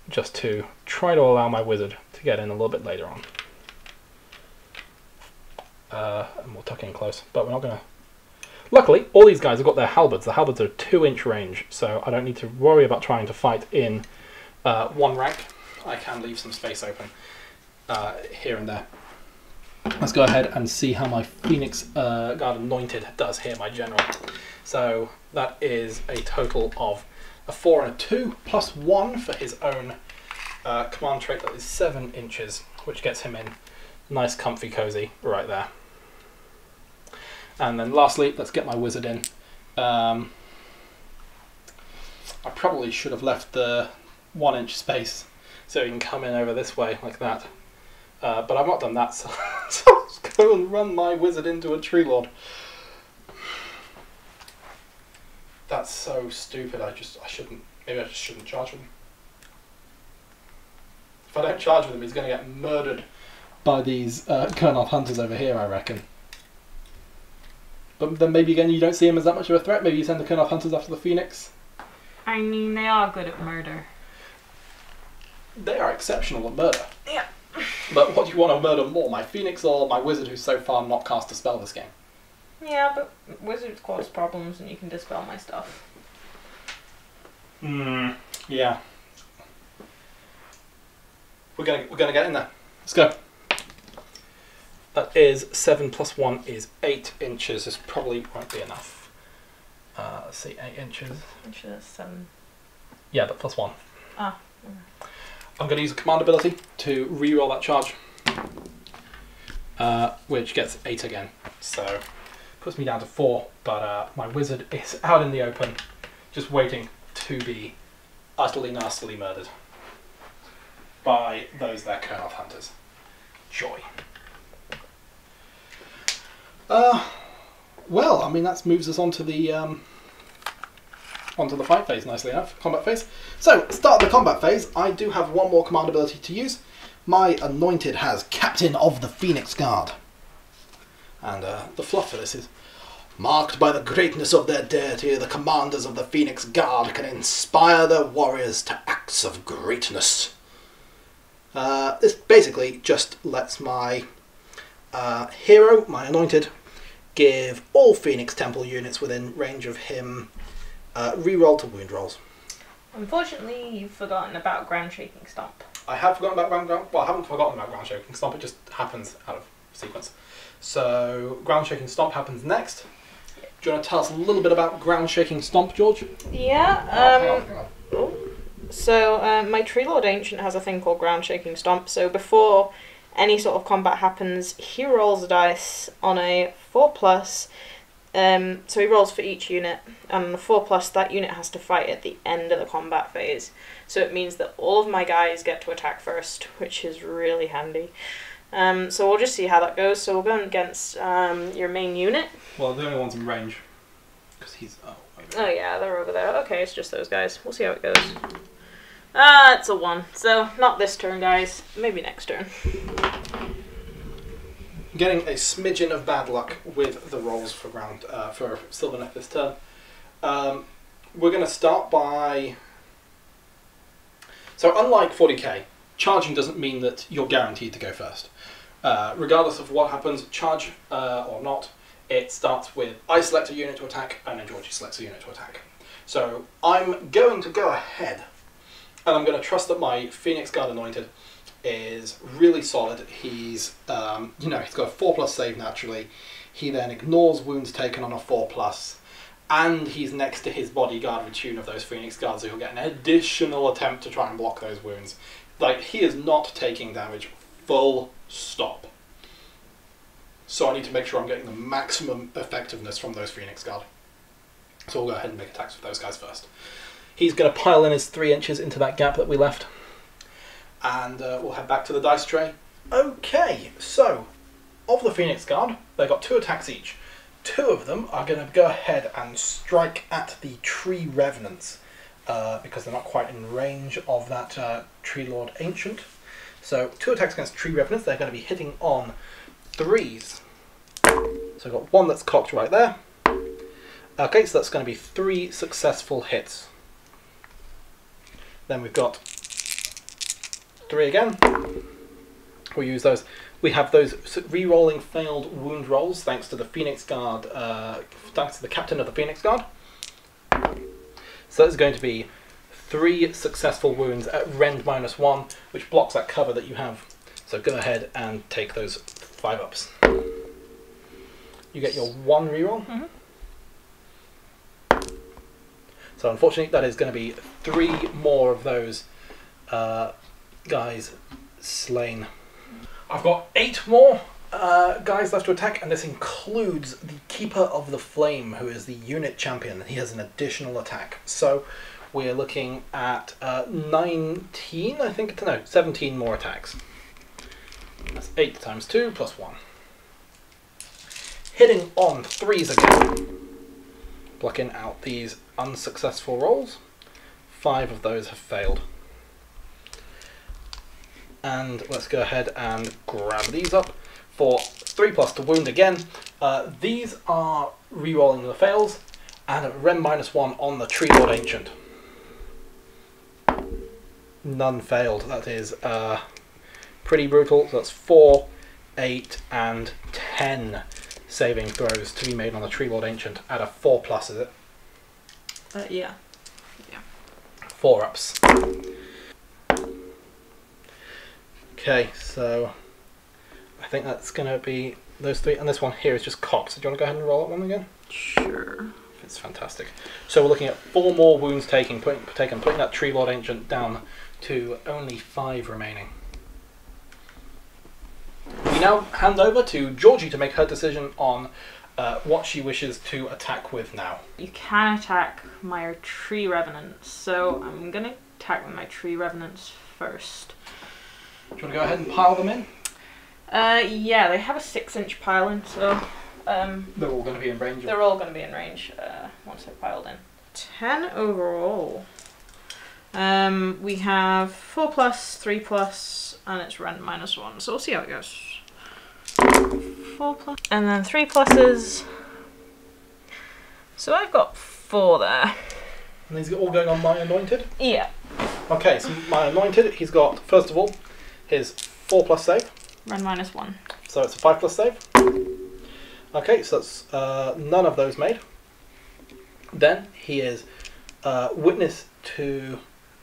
just to try to allow my wizard to get in a little bit later on. And we'll tuck in close, but we're not going to... Luckily, all these guys have got their halberds. The halberds are 2-inch range, so I don't need to worry about trying to fight in 1 rank. I can leave some space open here and there. Let's go ahead and see how my Phoenix Guard Anointed does here, my general. So that is a total of a 4 and a 2, +1 for his own command trait. That is 7 inches, which gets him in nice, comfy, cozy right there. And then lastly, let's get my wizard in. I probably should have left the 1-inch space so he can come in over this way like that. But I've not done that, so, so let's go and run my wizard into a Tree Lord. That's so stupid. Maybe I just shouldn't charge him. If I don't charge with him, he's going to get murdered by these Kurnoth hunters over here, I reckon. But then maybe again you don't see him as that much of a threat. Maybe you send the Kurnoth hunters after the Phoenix. I mean, they are good at murder. They are exceptional at murder. Yeah. But what do you want to murder more, my Phoenix or my wizard who's so far not cast a spell this game? Yeah, but wizards cause problems and you can dispel my stuff. Yeah. We're gonna get in there. Let's go. That is 7 + 1 is 8 inches. This probably won't be enough. Let's see, 8 inches. Inches 7. Yeah, but +1. Ah. I'm going to use a command ability to re-roll that charge, which gets 8 again. So puts me down to 4, but my wizard is out in the open, just waiting to be utterly nastily murdered by those there Kurnoth hunters. Joy. Well, I mean, that moves us onto the fight phase, nicely enough, combat phase. So, start the combat phase. I do have one more command ability to use. My anointed has Captain of the Phoenix Guard. And the fluff for this is, marked by the greatness of their deity, the commanders of the Phoenix Guard can inspire their warriors to acts of greatness. This basically just lets my hero, my anointed, give all Phoenix Temple units within range of him reroll to wound rolls. Unfortunately, you've forgotten about Ground Shaking Stomp. I have forgotten about well, I haven't forgotten about Ground Shaking Stomp, it just happens out of sequence. So, Ground Shaking Stomp happens next. Do you want to tell us a little bit about Ground Shaking Stomp, George? Yeah, Hang on. So, my Tree Lord Ancient has a thing called Ground Shaking Stomp. So, before any sort of combat happens, he rolls a dice on a 4+. So, he rolls for each unit, and on the 4+, that unit has to fight at the end of the combat phase. So, it means that all of my guys get to attack first, which is really handy. So, we'll just see how that goes. So, we're going against your main unit. Well, the only one's in range. Because he's... Oh, yeah, they're over there. Okay, it's just those guys. We'll see how it goes. It's a 1. So, not this turn, guys. Maybe next turn. Getting a smidgen of bad luck with the rolls for Sylvaneth this turn. We're going to start by... So, unlike 40k, charging doesn't mean that you're guaranteed to go first. Regardless of what happens, charge or not, it starts with I select a unit to attack, and then Georgie selects a unit to attack. So I'm going to go ahead, and I'm going to trust that my Phoenix Guard Anointed is really solid. He's, he's got a 4+ save naturally. He then ignores wounds taken on a 4+, and he's next to his bodyguard Retune of those Phoenix Guards, so he'll get an additional attempt to try and block those wounds. Like, he is not taking damage, full stop. So I need to make sure I'm getting the maximum effectiveness from those Phoenix Guard. So we'll go ahead and make attacks with those guys first. He's going to pile in his 3 inches into that gap that we left. And we'll head back to the dice tray. Okay, so, of the Phoenix Guard, they've got 2 attacks each. 2 of them are going to go ahead and strike at the Tree Revenants, because they're not quite in range of that Tree Lord Ancient. So 2 attacks against Tree Revenants, they're going to be hitting on 3s. So I've got 1 that's cocked right there. Okay, so that's going to be 3 successful hits. Then we've got 3 again. We'll use those. We have those re-rolling failed wound rolls thanks to the Phoenix Guard, thanks to the Captain of the Phoenix Guard. So that's going to be 3 successful wounds at rend -1, which blocks that cover that you have. So go ahead and take those 5-ups. You get your 1 reroll. Mm-hmm. So unfortunately that is going to be 3 more of those guys slain. I've got 8 more guys left to attack, and this includes the Keeper of the Flame, who is the unit champion. He has an additional attack. So we're looking at 19, I think, no, 17 more attacks. That's 8 times 2 plus 1. Hitting on 3s again. Blocking out these unsuccessful rolls. 5 of those have failed. And let's go ahead and grab these up for 3+ to wound again. These are re-rolling the fails, and a rend -1 on the Tree Lord Ancient. None failed. That is pretty brutal. So that's 4, 8, and 10 saving throws to be made on the Tree Lord Ancient at a 4+, is it? Yeah. 4-ups. Okay, so I think that's going to be those 3, and this one here is just cocked. So do you want to go ahead and roll that one again? Sure. It's fantastic. So we're looking at 4 more wounds taken, putting that Tree Lord Ancient down to only 5 remaining. We now hand over to Georgie to make her decision on what she wishes to attack with now. You can attack my Tree Revenants, so I'm going to attack with my Tree Revenants first. Do you want to go ahead and pile them in? Yeah, they have a 6-inch pile in, so... they're all going to be in range. They're all going to be in range once they're piled in. 10 overall. We have 4+, 3+, and it's rent -1, so we'll see how it goes. 4+, and then 3 pluses. So I've got 4 there. And these are all going on my Anointed? Yeah. Okay, so my Anointed, he's got, first of all, his 4+ save. Rent -1. So it's a 5+ save. Okay, so that's none of those made. Then he is witness to...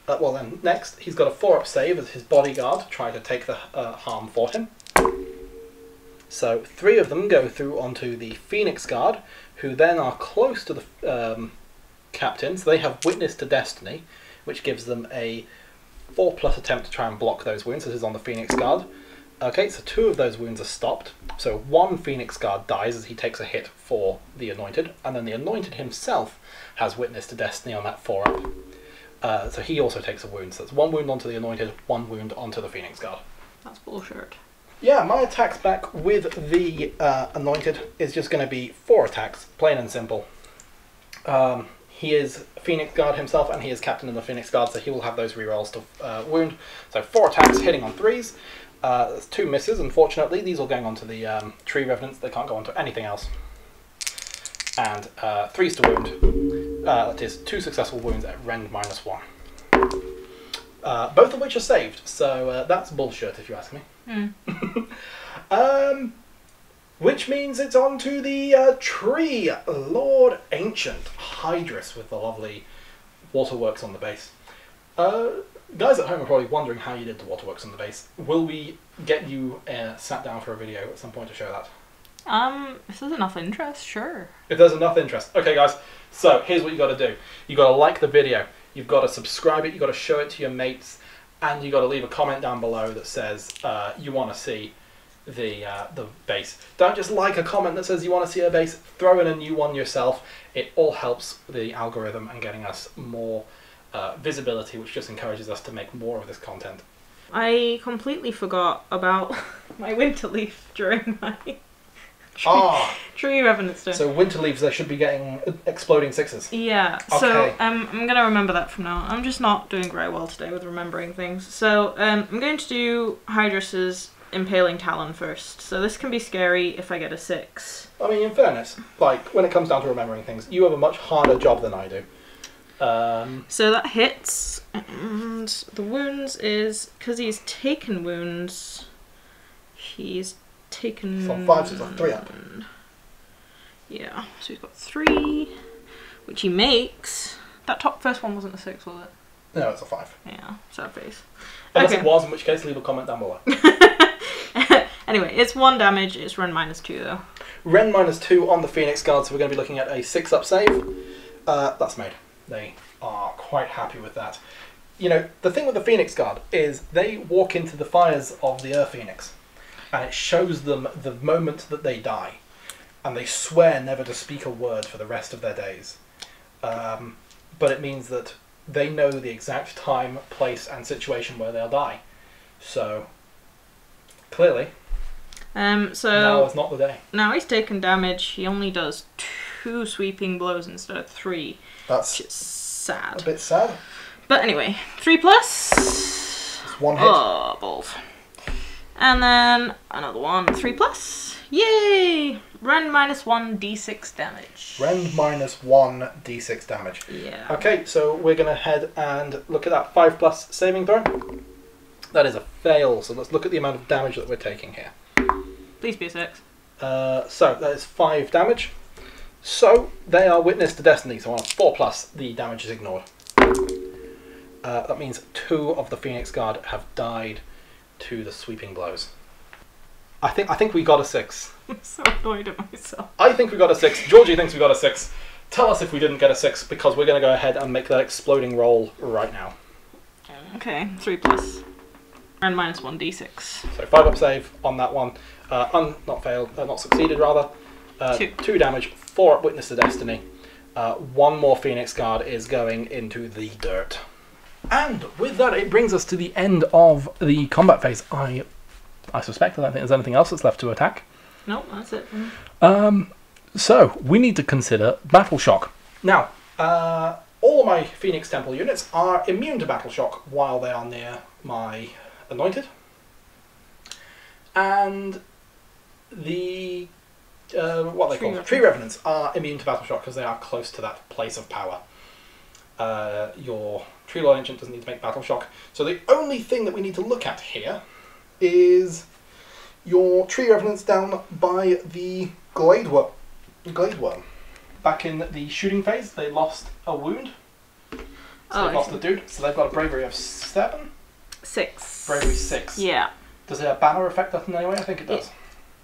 well then, next, he's got a 4-up save as his bodyguard try to take the harm for him. So 3 of them go through onto the Phoenix Guard, who then are close to the captain, so they have Witness to Destiny, which gives them a 4+ attempt to try and block those wounds. This is on the Phoenix Guard. Okay, so 2 of those wounds are stopped. So 1 Phoenix Guard dies as he takes a hit for the Anointed, and then the Anointed himself has Witness to Destiny on that 4-up. So he also takes a wound. So it's 1 wound onto the Anointed, 1 wound onto the Phoenix Guard. That's bullshit. Yeah, my attacks back with the Anointed is just going to be 4 attacks, plain and simple. He is Phoenix Guard himself, and he is Captain of the Phoenix Guard, so he will have those rerolls to wound. So 4 attacks, hitting on 3s. There's 2 misses, unfortunately. These are going on to the Tree Revenants. They can't go on to anything else. And 3s to wound. That is 2 successful wounds at rend -1. Both of which are saved, so that's bullshit if you ask me. Which means it's on to the Tree Lord Ancient, Hydrus, with the lovely waterworks on the base. Guys at home are probably wondering how you did the waterworks on the base. Will we get you sat down for a video at some point to show that? If there's enough interest, sure. If there's enough interest. Okay guys, so here's what you got to do. You got to like the video, you've got to subscribe it, you got to show it to your mates, and you got to leave a comment down below that says you want to see the base. Don't just like a comment that says you want to see a base, throw in a new one yourself. It all helps the algorithm and getting us more visibility, which just encourages us to make more of this content. I completely forgot about my Winterleaf during my Tree Revenant stuff. So Winterleaves, they should be getting exploding 6s. Yeah, okay. So I'm going to remember that from now on. I'm just not doing very well today with remembering things. So I'm going to do Hydrus's Impaling Talon first. So this can be scary if I get a 6. I mean, in fairness, like, when it comes down to remembering things, you have a much harder job than I do. So that hits, and the wounds is, because he's taken wounds, he's taken... From 5, so it's like 3 up. Yeah, so he's got 3, which he makes. That first one wasn't a 6, was it? No, it's a 5. Yeah, sad face. Unless it was, in which case leave a comment down below. Anyway, it's 1 damage, it's rend -2 though. Rend -2 on the Phoenix Guard, so we're going to be looking at a 6-up save. That's made. They are quite happy with that. You know, the thing with the Phoenix Guard is they walk into the fires of the Earth Phoenix, and it shows them the moment that they die, and they swear never to speak a word for the rest of their days. But it means that they know the exact time, place, and situation where they'll die. So, clearly, so now is not the day. Now he's taken damage. He only does 2 sweeping blows instead of 3. That's which is sad. a bit sad. But anyway, 3+. It's 1 hit. Oh, balls. And then another one, 3+. Yay! Rend -1 d6 damage. Rend -1 d6 damage. Yeah. Okay, so we're going to head and look at that 5+ saving throw. That is a fail, so let's look at the amount of damage that we're taking here. Please be a 6. So that is 5 damage. So they are Witness to Destiny, so on a 4+, the damage is ignored. That means 2 of the Phoenix Guard have died to the sweeping blows. I think we got a 6. I'm so annoyed at myself. I think we got a 6. Georgie thinks we got a 6. tell us if we didn't get a 6, because we're going to go ahead and make that exploding roll right now. Okay, 3 plus. And minus 1d6. So 5 up save on that one. Not succeeded rather. 2 damage, 4 up Witness to Destiny. 1 more Phoenix Guard is going into the dirt. And with that, it brings us to the end of the combat phase. I suspect, I don't think there's anything else that's left to attack. Nope, that's it. So, we need to consider Battle Shock. Now, all of my Phoenix Temple units are immune to Battle Shock while they are near my Anointed. And the Tree Revenants are immune to Battle Shock because they are close to that place of power. Your Tree Lord Ancient doesn't need to make Battle Shock. So the only thing that we need to look at here is your Tree Revenants down by the Glade Worm. Back in the shooting phase, they lost a wound. So they lost a dude. So they've got a bravery of 7? 6. Bravery 6. Yeah. Does it have banner effect that in any way? I think it does.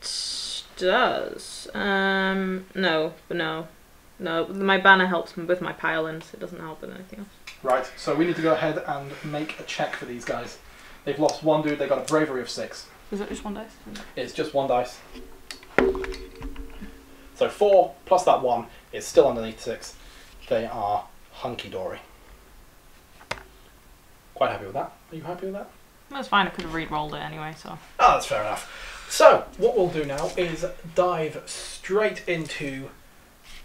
It does. No. My banner helps with my pile-ins. It doesn't help with anything else. Right, so we need to go ahead and make a check for these guys. They've lost one dude, they've got a bravery of 6. Is it just 1 dice? It's just 1 dice. So 4 plus that 1 is still underneath 6. They are hunky-dory. Quite happy with that. Are you happy with that? That's fine, I could have re-rolled it anyway, so... Oh, that's fair enough. So, what we'll do now is dive straight into...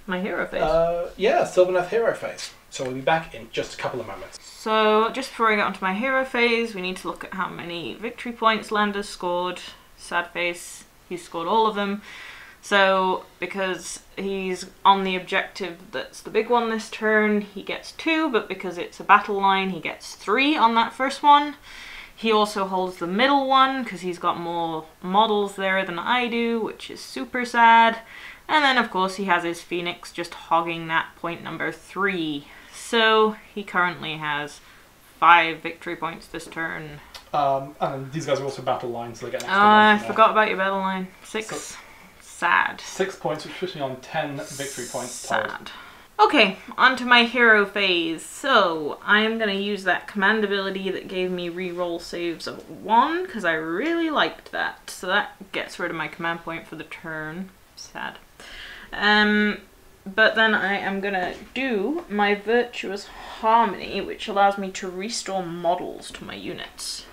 my hero phase. Sylvaneth hero phase. So we'll be back in just a couple of moments. So, just before I get onto my hero phase, we need to look at how many victory points Lander's scored. Sad face, he's scored all of them. So, because he's on the objective that's the big one this turn, he gets 2, but because it's a battle line, he gets 3 on that first one. He also holds the middle one, because he's got more models there than I do, which is super sad. And then, of course, he has his Phoenix just hogging that point number 3. So, he currently has 5 victory points this turn. And these guys are also battle lines, so they get an extra I forgot about your battle line. 6. So, sad. 6 points, which puts me on 10 victory points total. Sad. Okay, onto my hero phase. So, I am going to use that command ability that gave me reroll saves of 1, because I really liked that. So that gets rid of my command point for the turn. Sad. But then I am going to do my Virtuous Harmony, which allows me to restore models to my units.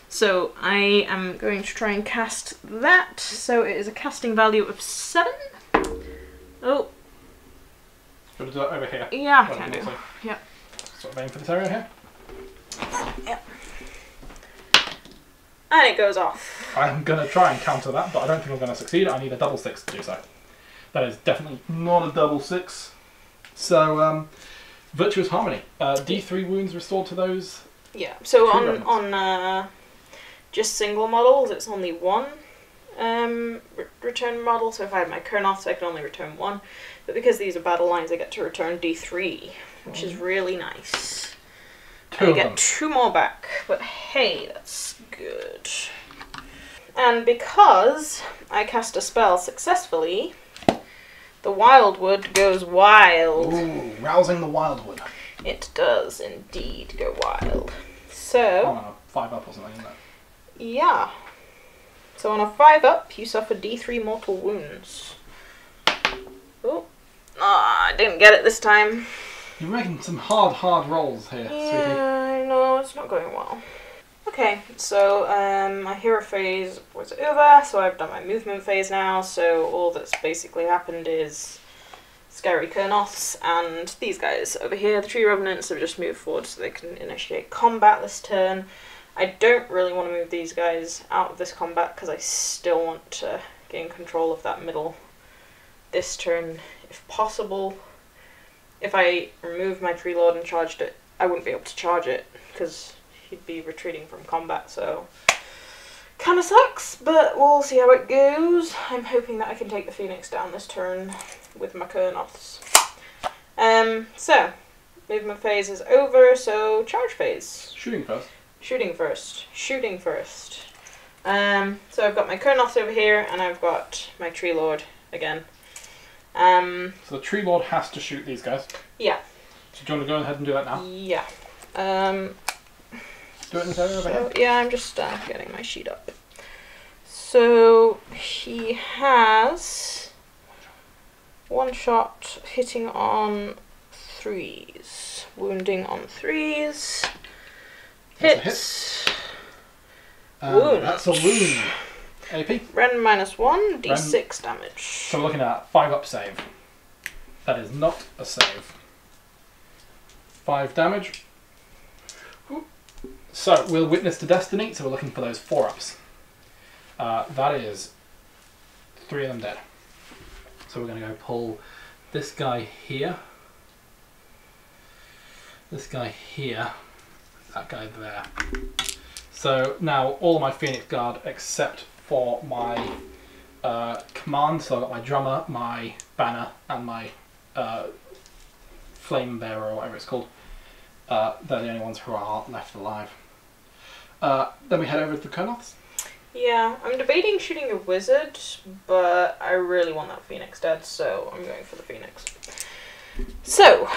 So I am going to try and cast that. So it is a casting value of 7. Oh. Do you want to do that over here? Yeah, I can do. Yep. Sort of aim for this area here. Yep. And it goes off. I'm going to try and counter that, but I don't think I'm going to succeed. I need a double 6 to do so. That is definitely not a double 6. So, Virtuous Harmony. D3 wounds restored to those. Yeah, so on just single models, it's only 1 return model. So if I have my Kurnoths, I can only return 1. But because these are battle lines, I get to return D3, which is really nice. I get 2 more back, but hey, that's good. And because I cast a spell successfully, the Wildwood goes wild. Ooh, rousing the Wildwood. It does indeed go wild. So... on a 5 up or something, isn't it? Yeah. So on a 5 up, you suffer D3 mortal wounds. Oh. I didn't get it this time. You're making some hard rolls here, sweetie. Yeah, I know, it's not going well. Okay, so my hero phase was over, so I've done my movement phase now, so all that's basically happened is Scary Kurnoths and these guys over here, the Tree Revenants, have just moved forward so they can initiate combat this turn. I don't really want to move these guys out of this combat because I still want to gain control of that middle this turn if possible. If I removed my Tree Lord and charged it, I wouldn't be able to charge it because he'd be retreating from combat, so kind of sucks, but we'll see how it goes. I'm hoping that I can take the Phoenix down this turn with my Kurnoths. So, movement phase is over, so charge phase. Shooting first. Shooting first. Shooting first. So I've got my Kurnoths over here, and I've got my Tree Lord again. So the Tree Lord has to shoot these guys. Yeah. So do you want to go ahead and do that now? Yeah. Do it in this area over here. Yeah, I'm just getting my sheet up. So he has one shot hitting on 3s, wounding on 3s. That's Hits. Wound. That's a wound. AP. Ren -1, d6 damage. So we're looking at 5 up save. That is not a save. 5 damage. So we'll witness to destiny. So we're looking for those 4 ups. That is 3 of them dead. So we're going to go pull this guy here. This guy here. That guy there. So now all of my Phoenix Guard except for my command. So I've got my drummer, my banner, and my flame bearer or whatever it's called. They're the only ones who are left alive. Then we head over to the Kurnoths. Yeah, I'm debating shooting a wizard, but I really want that Phoenix dead, so I'm going for the Phoenix. So,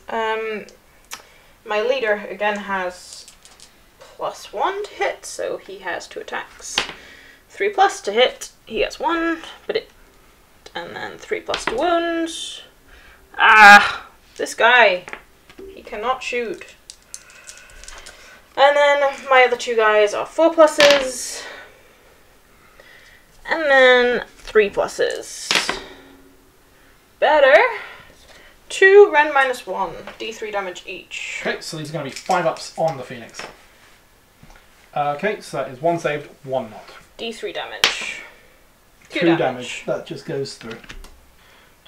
my leader again has +1 to hit, so he has 2 attacks. 3+ to hit, he gets 1, and then 3+ to wound. Ah, this guy, he cannot shoot. And then my other 2 guys are 4+, and then 3+. Better. 2 Ren -1, d3 damage each. Okay, so these are going to be 5 ups on the Phoenix. Okay, so that is 1 saved, 1 not. d3 damage. 2 damage. That just goes through.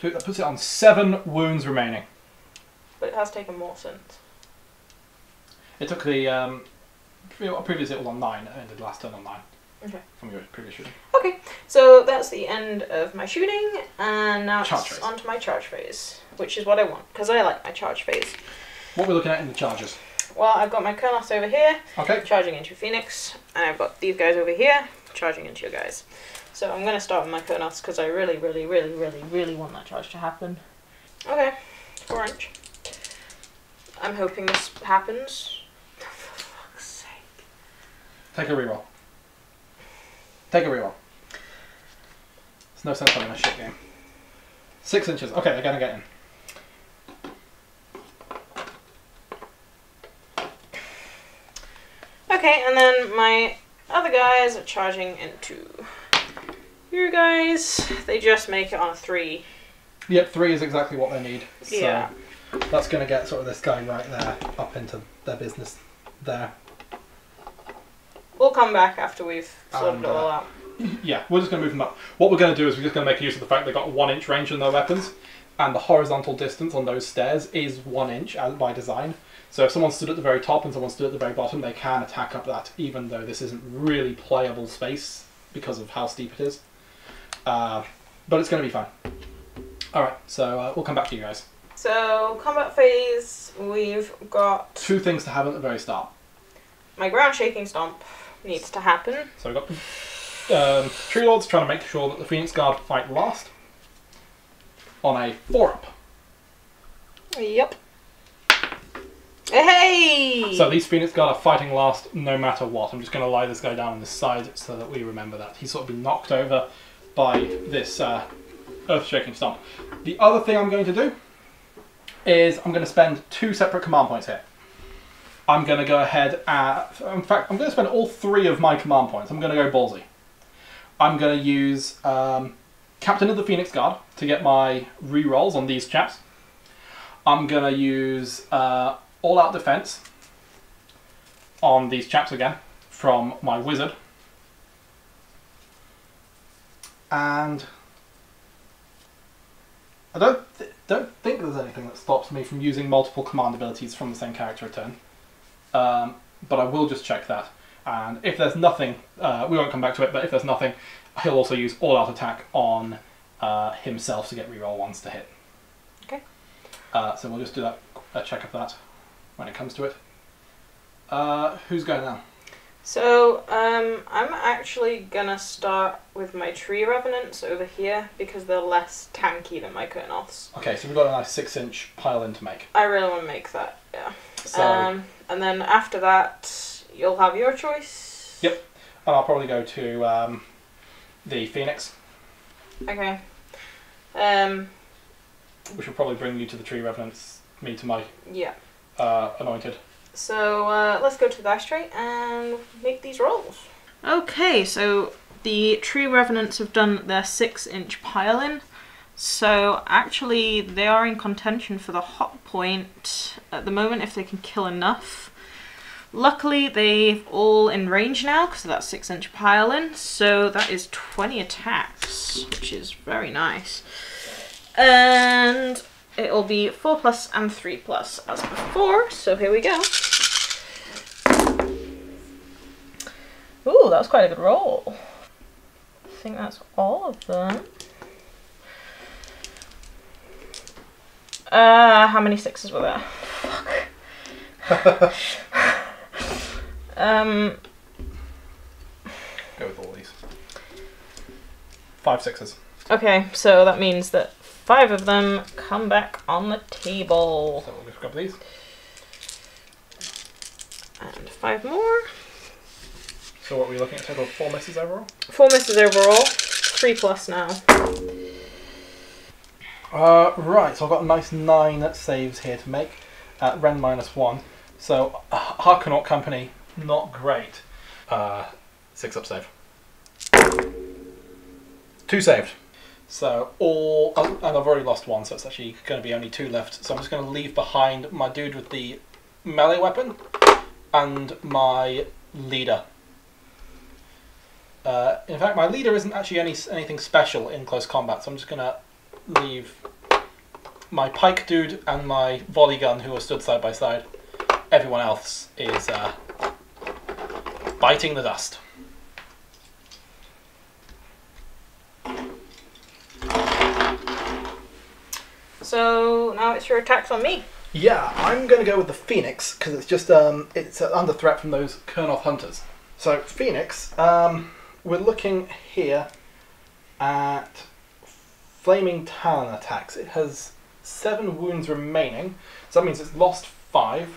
That puts it on 7 wounds remaining. But it has taken more since. It took the previously it was on 9. It ended last turn on 9. Okay. From your previous shooting. Okay, so that's the end of my shooting, and now Charge it's phase. onto my charge phase, which is what I want, because I like my charge phase. What we're looking at in the charges. Well, I've got my Kurnoths over here, Okay. charging into Phoenix, and I've got these guys over here, charging into your guys. So I'm going to start with my Kurnoths, because I really, really, really, really, really want that charge to happen. Okay, 4 inch. I'm hoping this happens. For fuck's sake. Take a reroll. Take a reroll. There's no sense having a shit game. 6 inches. Okay, they're going to get in. Okay, and then my other guys are charging into your guys. They just make it on a 3. Yep, 3 is exactly what they need. So Yeah. that's going to get sort of this guy right there up into their business there. We'll come back after we've sorted it all out. Yeah, we're just going to move them up. What we're going to do is we're just going to make use of the fact they've got 1 inch range on their weapons, and the horizontal distance on those stairs is 1 inch by design. So if someone stood at the very top and someone stood at the very bottom, they can attack up that, even though this isn't really playable space because of how steep it is. But it's going to be fine. Alright, so we'll come back to you guys. So, combat phase, we've got 2 things to have at the very start. my ground shaking stomp needs to happen. So we've got the Tree Lords trying to make sure that the Phoenix Guard fight last on a 4-up. Yep. Hey! So these Phoenix Guard are fighting last no matter what. I'm just going to lie this guy down on this side so that we remember that. He's sort of been knocked over by this earth-shaking stomp. The other thing I'm going to do is I'm going to spend 2 separate command points here. I'm going to go ahead and... In fact, I'm going to spend all 3 of my command points. I'm going to go ballsy. I'm going to use Captain of the Phoenix Guard to get my re-rolls on these chaps. I'm going to use all-out defense on these chaps again from my wizard. And I don't think there's anything that stops me from using multiple command abilities from the same character a turn. But I will just check that. And if there's nothing, we won't come back to it, but if there's nothing, he'll also use all-out attack on himself to get reroll 1s to hit. Okay. So we'll just do a check of that when it comes to it. Who's going now? So, I'm actually gonna start with my tree revenants over here because they're less tanky than my Kurnoths. Okay, so we've got a nice 6-inch pile-in to make. I really want to make that, yeah. So, and then after that, you'll have your choice. Yep, and I'll probably go to the Phoenix. Okay. Which will probably bring you to the tree revenants, me to my Yeah. anointed. So let's go to the dice tray and make these rolls. Okay, so the tree revenants have done their 6-inch pile-in. So actually they are in contention for the hot point at the moment if they can kill enough. Luckily they've all in range now because of that 6-inch pile-in. So that is 20 attacks, which is very nice. And it'll be 4+ and 3+ as before, so here we go. Ooh, that was quite a good roll. I think that's all of them. How many 6s were there? Fuck. Go with all these. 5 6s. Okay, so that means that 5 of them come back on the table. So we'll just grab these. And 5 more. So what are we looking at? Total of 4 misses overall? 4 misses overall. 3+ now. Right, so I've got a nice 9 saves here to make at Ren -1. So Harkonnen Company, not great. 6 up save. 2 saved. So and I've already lost 1, so it's actually going to be only 2 left. So I'm just going to leave behind my dude with the melee weapon and my leader. In fact, my leader isn't actually anything special in close combat, so I'm just going to leave my pike dude and my volley gun, who are stood side by side. Everyone else is biting the dust. So now it's your attacks on me. Yeah, I'm going to go with the Phoenix because it's just it's under threat from those Kurnoth hunters. So Phoenix, we're looking here at Flaming Talon attacks. It has 7 wounds remaining, so that means it's lost 5.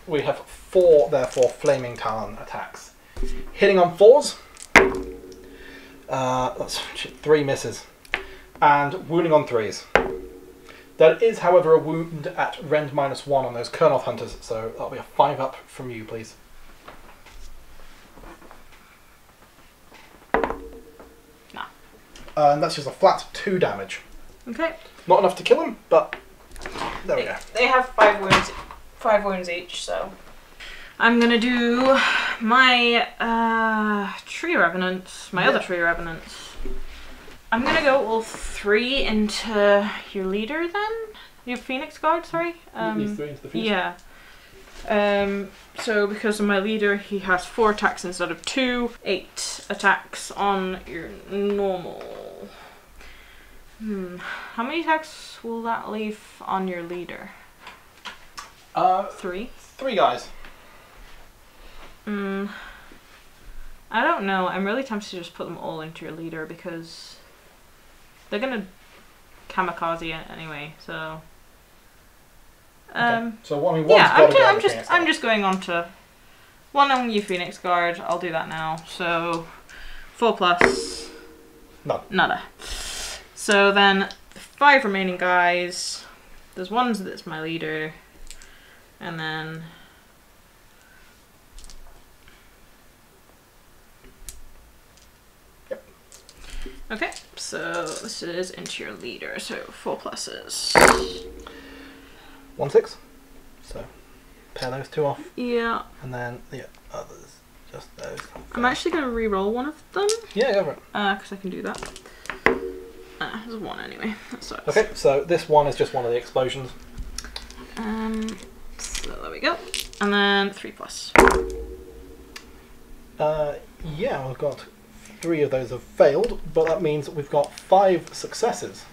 We have 4, therefore, Flaming Talon attacks. Hitting on 4s, that's 3 misses, and wounding on 3s. There is, however, a wound at Rend -1 on those Kurnoth hunters, so that'll be a 5 up from you, please. Nah. And that's just a flat 2 damage. Okay. Not enough to kill him, but there we go. They have 5 wounds each, so I'm gonna do my tree revenants, my other tree revenants. I'm gonna go all 3 into your leader then? Your Phoenix Guard, sorry? These 3 into the Phoenix? Yeah. So because of my leader, he has 4 attacks instead of 2. 8 attacks on your normal. How many attacks will that leave on your leader? 3? 3 guys. I don't know. I'm really tempted to just put them all into your leader because they're gonna kamikaze it anyway. So, Okay. So I mean, I'm just going on to one on you, Phoenix Guard. I'll do that now. So, 4+. None. Nada. So then, the 5 remaining guys. There's one that's my leader, and then. Okay, so this is into your leader, so 4+. 1 6. So pair those 2 off. Yeah. And then the others, just those. I'm actually going to re-roll one of them. Yeah, go for it. Because I can do that. There's 1 anyway. That sucks. Okay, so this one is just one of the explosions. So there we go. And then 3+. Yeah, we've got 3 of those have failed, but that means we've got 5 successes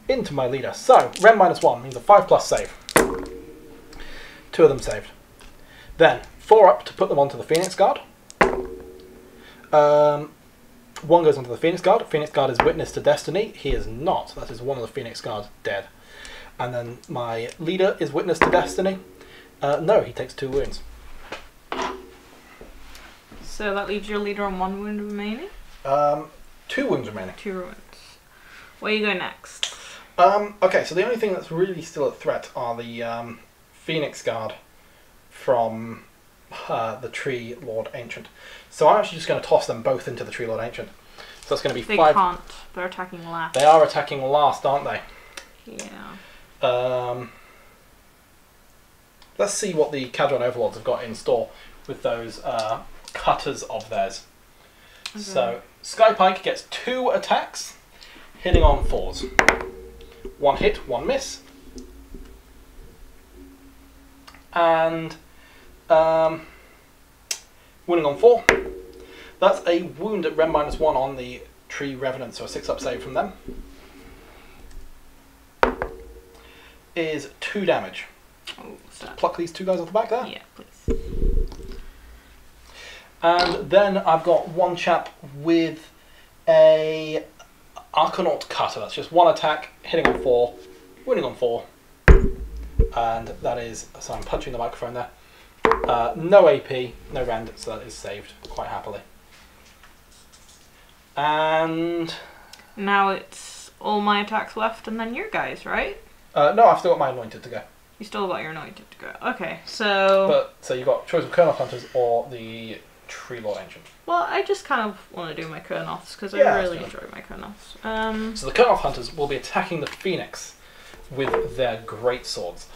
into my leader. So, Ren -1 means a 5+ save. 2 of them saved. Then 4 up to put them onto the Phoenix Guard. 1 goes onto the Phoenix Guard. Phoenix Guard is witness to destiny. He is not. That is one of the Phoenix Guards dead. And then my leader is witness to destiny. No, he takes 2 wounds. So that leaves your leader on 1 wound remaining? 2 wounds remaining. 2 wounds. Where you go next? Okay, so the only thing that's really still a threat are the Phoenix Guard from the Tree Lord Ancient. So I'm actually just going to toss them both into the Tree Lord Ancient. So that's going to be 5. They can't. They're attacking last. They are attacking last, aren't they? Yeah. Let's see what the Cadron Overlords have got in store with those cutters of theirs. Okay. So Skypike gets 2 attacks, hitting on 4s. 1 hit, 1 miss. And winning on 4. That's a wound at Rem -1 on the Tree Revenant, so a 6-up save from them. Is 2 damage. Oh, Pluck these 2 guys off the back there. Yeah, please. And then I've got 1 chap with a Arcanaut Cutter. That's just 1 attack, hitting on 4, winning on 4. And that is, so I'm punching the microphone there. No AP, no rend, so that is saved quite happily. And now it's all my attacks left and then your guys, right? no, I've still got my anointed to go. You still got your anointed to go. Okay, so... So you've got choice of Kurnoth Hunters or the Tree Lord Ancient. Well, I just kind of want to do my Kurnoths because I really enjoy my Kurnoths. So the Kurnoth Hunters will be attacking the Phoenix with their great swords.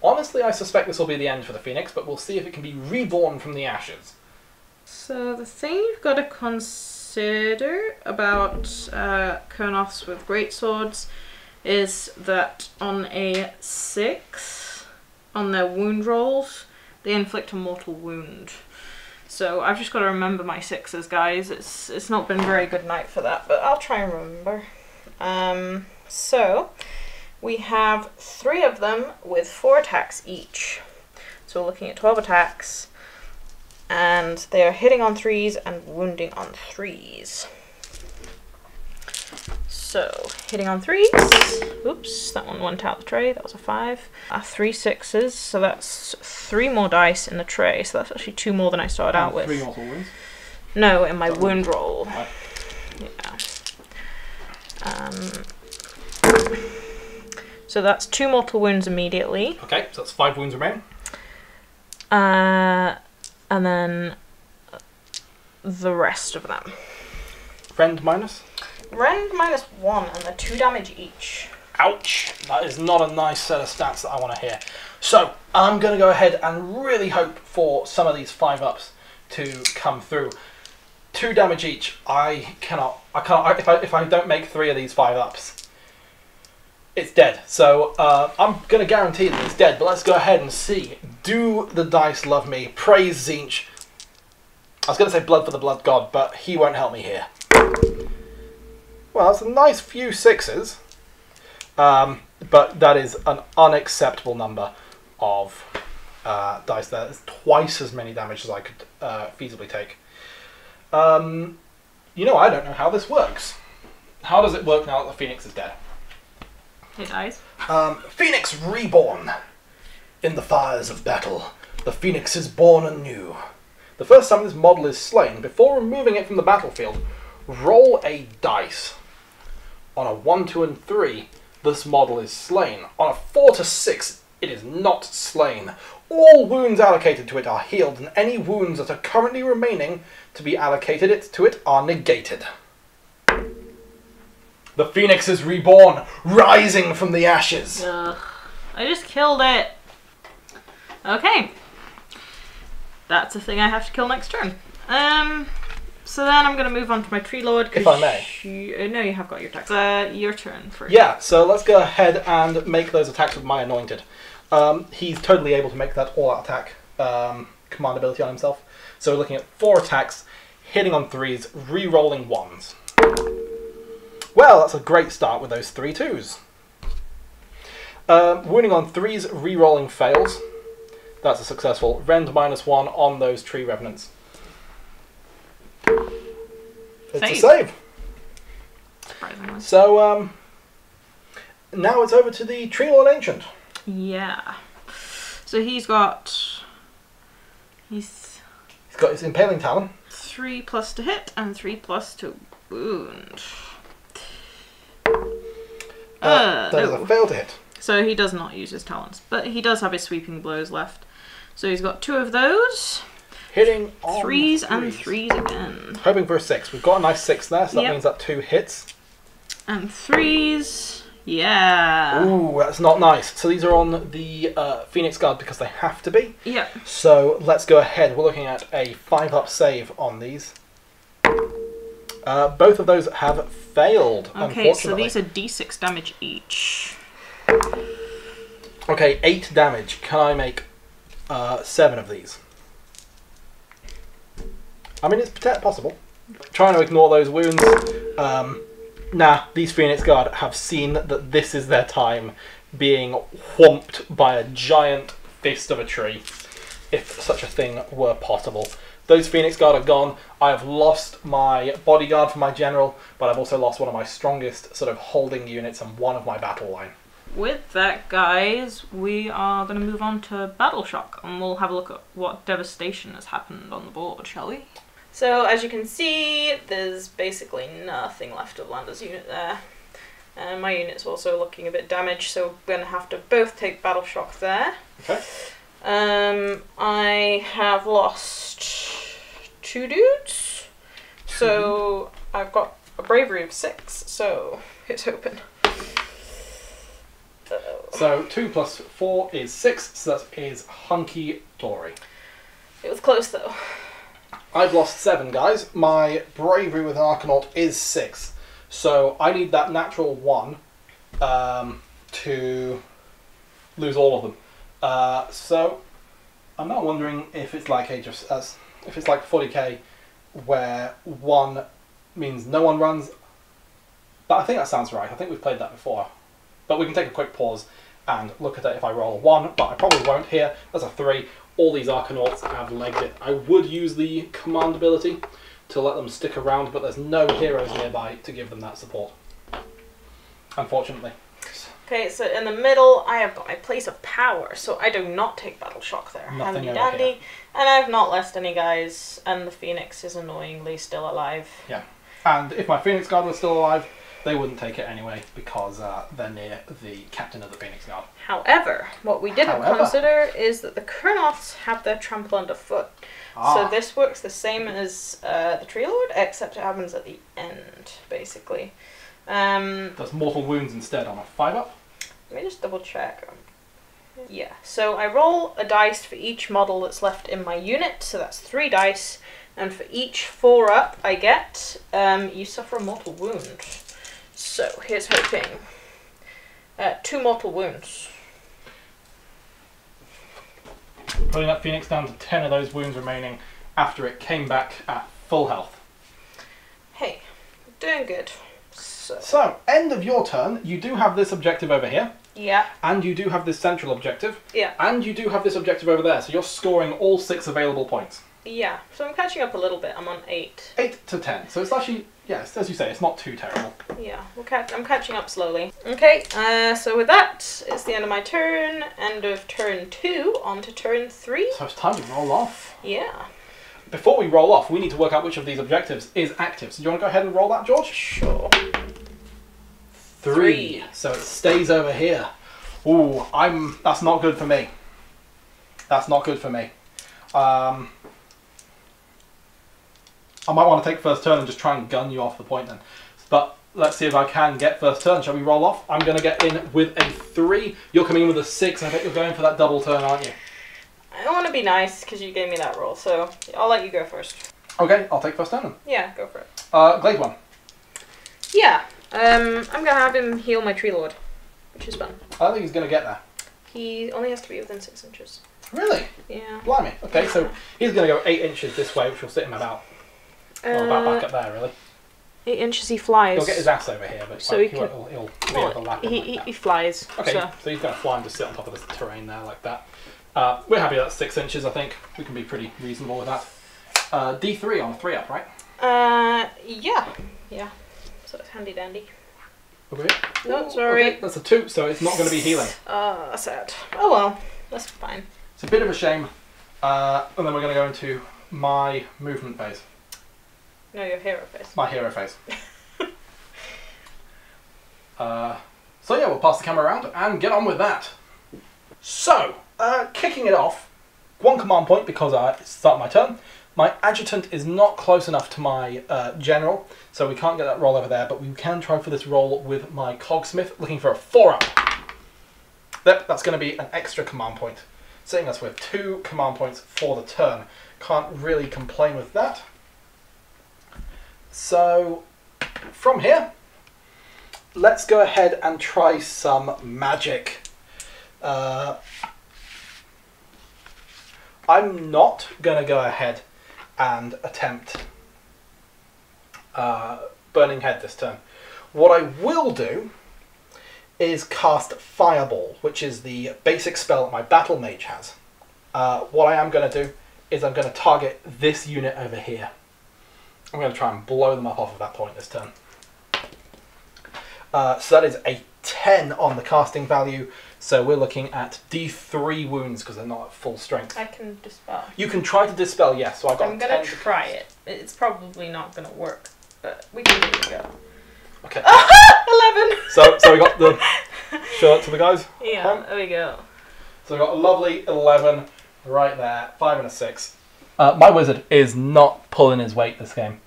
Honestly, I suspect this will be the end for the Phoenix, but we'll see if it can be reborn from the ashes. So the thing you've got to consider about Kurnoths with great swords is that on a 6 on their wound rolls, they inflict a mortal wound. So I've just got to remember my 6s, guys. It's not been a very good night for that, but I'll try and remember. So we have 3 of them with 4 attacks each. So we're looking at 12 attacks, and they are hitting on 3s and wounding on 3s. So, hitting on 3s. Oops, that one went out the tray. That was a 5. 3 6s, so that's 3 more dice in the tray. So that's actually 2 more than I started out with. 3 mortal wounds? No, in my wound roll. Right. Yeah. So that's 2 mortal wounds immediately. Okay, so that's 5 wounds remaining. And then the rest of them. Rend minus? Rend -1, and they're 2 damage each. Ouch! That is not a nice set of stats that I want to hear. So, I'm going to go ahead and really hope for some of these 5-ups to come through. 2 damage each. I cannot, if I don't make 3 of these 5-ups, it's dead. So, I'm going to guarantee that it's dead, but let's go ahead and see. Do the dice love me? Praise Tzeentch. I was going to say blood for the blood god, but he won't help me here. Well, that's a nice few 6s, but that is an unacceptable number of dice there. It's twice as many damage as I could feasibly take. You know, I don't know how this works. How does it work now that the Phoenix is dead? It dies. Phoenix reborn! In the fires of battle, the Phoenix is born anew. The first time this model is slain, before removing it from the battlefield, roll a dice. On a 1, 2, and 3, this model is slain. On a 4 to 6, it is not slain. All wounds allocated to it are healed, and any wounds that are currently remaining to be allocated to it are negated. The Phoenix is reborn, rising from the ashes. Ugh. I just killed it. Okay. That's a thing I have to kill next turn. So then I'm going to move on to my Tree Lord. If I may. No, you have got your attacks. Your turn first. Yeah, so let's go ahead and make those attacks with my Anointed. He's totally able to make that all-out attack command ability on himself. So we're looking at 4 attacks, hitting on 3s, re-rolling 1s. Well, that's a great start with those 3 2s. Wounding on 3s, re-rolling fails. That's a successful rend -1 on those tree revenants. It's a save. Surprisingly. So, now it's over to the Tree Lord Ancient. Yeah. So he's got his Impaling Talon. 3+ to hit and 3+ to wound. That is a fail to hit. So he does not use his talons, but he does have his sweeping blows left. So he's got 2 of those. Hitting on 3s and 3s again. Hoping for a 6. We've got a nice 6 there, so that means that 2 hits. And 3s. Yeah. Ooh, that's not nice. So these are on the Phoenix Guard because they have to be. Yeah. So let's go ahead. We're looking at a 5-up save on these. Both of those have failed, Okay, so these are d6 damage each. Okay, 8 damage. Can I make 7 of these? I mean, it's possible. Trying to ignore those wounds. Nah, these Phoenix Guard have seen that this is their time being whomped by a giant fist of a tree, if such a thing were possible. Those Phoenix Guard are gone. I have lost my bodyguard for my general, but I've also lost one of my strongest sort of holding units and one of my battle line. With that, guys, we are going to move on to Battle Shock, and we'll have a look at what devastation has happened on the board, shall we? So, as you can see, there's basically nothing left of Lander's unit there. And my unit's also looking a bit damaged, so we're going to have to both take Battle Shock there. Okay. I have lost 2 dudes, so I've got a bravery of 6, so it's open. So 2 + 4 is 6, so that is hunky-dory. It was close though. I've lost 7, guys. My bravery with an Arcanaut is 6, so I need that natural 1 to lose all of them. So I'm not wondering if it's like if it's like 40k where 1 means no one runs, but I think that sounds right. I think we've played that before. But we can take a quick pause and look at it if I roll a 1, but I probably won't here. That's a 3. All these Arcanauts have legged it. I would use the command ability to let them stick around, but there's no heroes nearby to give them that support, unfortunately. Okay, so in the middle, I have got my place of power, so I do not take Battle Shock there. Nothing Handy over dandy. here. And I've not lost any guys, and the Phoenix is annoyingly still alive. Yeah, and if my Phoenix Guard was still alive, they wouldn't take it anyway, because they're near the captain of the Phoenix Guard. However, what we didn't consider is that the Kurnoths have their trample underfoot. So this works the same as the Tree Lord, except it happens at the end, basically. Does mortal wounds instead on a 5-up? Let me just double check. Yeah, so I roll a dice for each model that's left in my unit, so that's 3 dice, and for each 4-up I get, you suffer a mortal wound. So, here's hoping. 2 mortal wounds. Putting that Phoenix down to 10 of those wounds remaining after it came back at full health. Hey, doing good. So, end of your turn, you do have this objective over here. Yeah. And you do have this central objective. Yeah. And you do have this objective over there, so you're scoring all 6 available points. Yeah, so I'm catching up a little bit. I'm on 8. 8 to 10. So it's actually, yes, as you say, it's not too terrible. Yeah, I'm catching up slowly. Okay, so with that, it's the end of my turn. End of turn 2, on to turn 3. So it's time to roll off. Yeah. Before we roll off, we need to work out which of these objectives is active. So do you want to go ahead and roll that, George? Sure. 3. So it stays over here. Ooh, that's not good for me. That's not good for me. I might want to take first turn and just try and gun you off the point then. But let's see if I can get first turn. Shall we roll off? I'm going to get in with a 3. You're coming in with a 6. I bet you're going for that double turn, aren't you? I don't want to be nice because you gave me that roll, so I'll let you go first. Okay, I'll take first turn then. Yeah, go for it. Glade 1. Yeah, I'm going to have him heal my Tree Lord, which is fun. I don't think he's going to get there. He only has to be within 6 inches. Really? Yeah. Blimey. Okay, so he's going to go 8 inches this way, which will sit him about, about back up there, really. 8 inches he flies. He'll get his ass over here, but so like, he can, he'll be overlapping he flies. Okay, so he's going to fly and just sit on top of this terrain there like that. We're happy that's 6 inches, I think. We can be pretty reasonable with that. D3 on a 3-up, right? Yeah. Yeah. So it's handy dandy. Okay. No, sorry. Okay, that's a 2, so it's not going to be healing. Sad. Oh well, that's fine. It's a bit of a shame. And then we're going to go into my movement phase. No, your hero face. My hero phase. So yeah, we'll pass the camera around and get on with that. So, kicking it off, 1 command point because I start my turn. My adjutant is not close enough to my general, so we can't get that roll over there, but we can try for this roll with my cogsmith, looking for a 4-up. That's going to be an extra command point, setting us with 2 command points for the turn. Can't really complain with that. So, from here, let's go ahead and try some magic. I'm not going to go ahead and attempt Burning Head this turn. What I will do is cast Fireball, which is the basic spell that my Battle Mage has. What I am going to do is I'm going to target this unit over here. I'm going to try and blow them up off of that point this turn. So that is a 10 on the casting value. So we're looking at D3 wounds because they're not at full strength. I can dispel. You can try to dispel, yes. So I've got I'm going to try it. It's probably not going to work, but we can give it a go. Okay. 11! So we got the shirt to the guys. Yeah, there we go. So we got a lovely 11 right there. 5 and a 6. My wizard is not pulling his weight this game.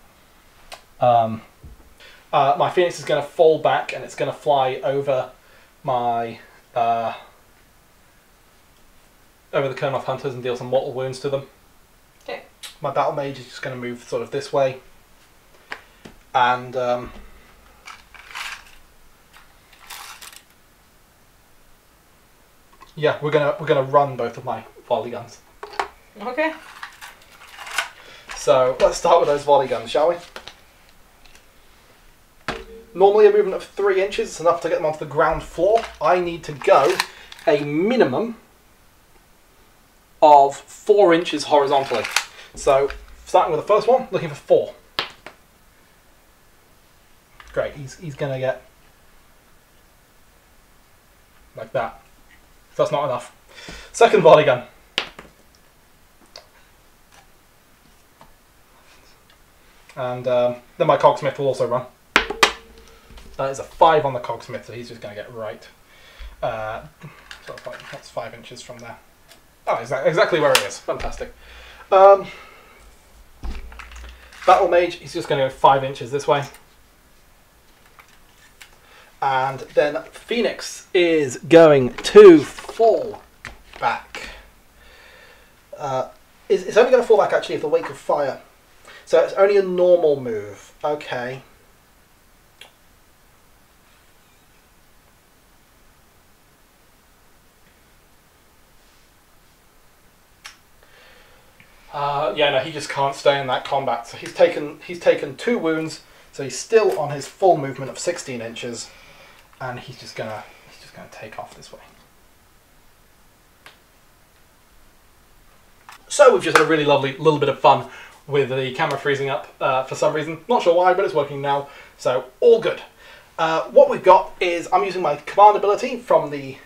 My Phoenix is going to fall back and it's going to fly over my over the Kurnoth Hunters and deal some mortal wounds to them. Okay. My Battle Mage is just going to move sort of this way, and yeah, we're gonna run both of my volley guns. Okay. So let's start with those volley guns, shall we? Normally a movement of 3 inches is enough to get them onto the ground floor. I need to go a minimum of 4 inches horizontally. So starting with the first one, looking for 4. Great, he's going to get like that. So that's not enough. Second volley gun. And then my cogsmith will also run. That is a 5 on the cogsmith, so he's just going to get right. So that's 5 inches from there. Oh, exactly where it is. Fantastic. Battle Mage, he's just going to go 5 inches this way. And then Phoenix is going to fall back. It's only going to fall back actually if the Wake of Fire. So it's only a normal move. Okay. Yeah, no, he just can't stay in that combat. So he's taken 2 wounds, so he's still on his full movement of 16 inches, and he's just gonna take off this way. So we've just had a really lovely little bit of fun with the camera freezing up for some reason. Not sure why, but it's working now, so all good. What we've got is I'm using my command ability from the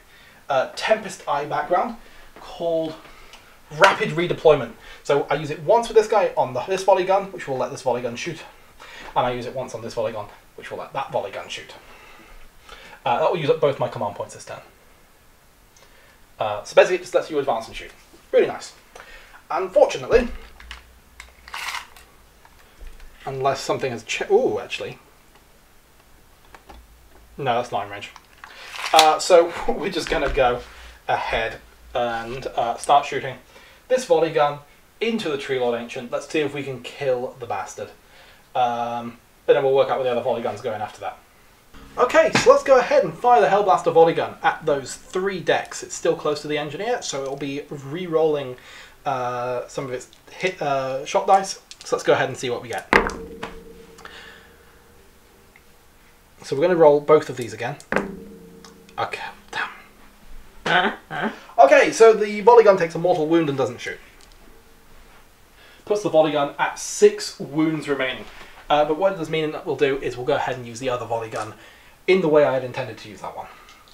Tempest Eye background called Rapid Redeployment. So I use it once with this guy on this volley gun, which will let this volley gun shoot, and I use it once on this volley gun, which will let that volley gun shoot. That will use up both my command points this turn. So basically it just lets you advance and shoot. Really nice. Unfortunately, unless something has ooh, actually. No, that's 9 range. So we're just going to go ahead and start shooting this volley gun into the Tree Lord Ancient. Let's see if we can kill the bastard. And then we'll work out where the other volley gun's going after that. Okay, so let's go ahead and fire the Hellblaster volley gun at those 3 decks. It's still close to the engineer, so it'll be re-rolling some of its hit shot dice. So let's go ahead and see what we get. So we're going to roll both of these again. Okay, damn. Okay, Okay, so the volley gun takes a mortal wound and doesn't shoot. Puts the volley gun at 6 wounds remaining. But what it does mean that we'll do is we'll go ahead and use the other volley gun in the way I had intended to use that one.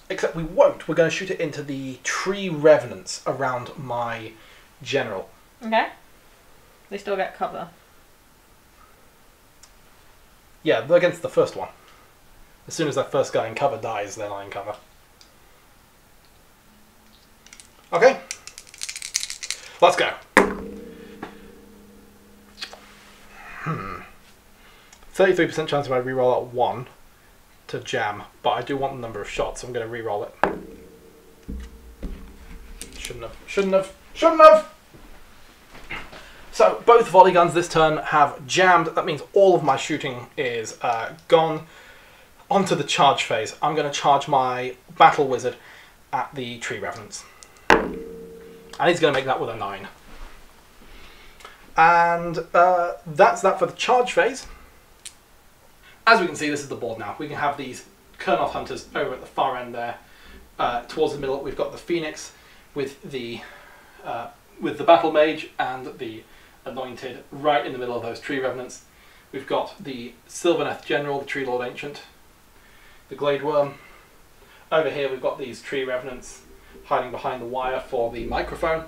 Except we won't. We're going to shoot it into the tree revenants around my general. Okay. They still get cover. Yeah, they're against the first one. As soon as that first guy in cover dies, then I'm in cover. Okay. Let's go. 33% chance if I reroll at 1 to jam, but I do want the number of shots, so I'm going to reroll it. Shouldn't have! So, both volley guns this turn have jammed. That means all of my shooting is gone. Onto the charge phase. I'm going to charge my Battle Wizard at the Tree Revenants. And he's going to make that with a 9. And that's that for the charge phase. As we can see, this is the board now. We can have these Kurnoth Hunters over at the far end there. Towards the middle, we've got the Phoenix with the Battle Mage and the Anointed right in the middle of those Tree Revenants. We've got the Sylvaneth General, the Tree Lord Ancient, the Glade Worm. Over here, we've got these Tree Revenants hiding behind the wire for the microphone.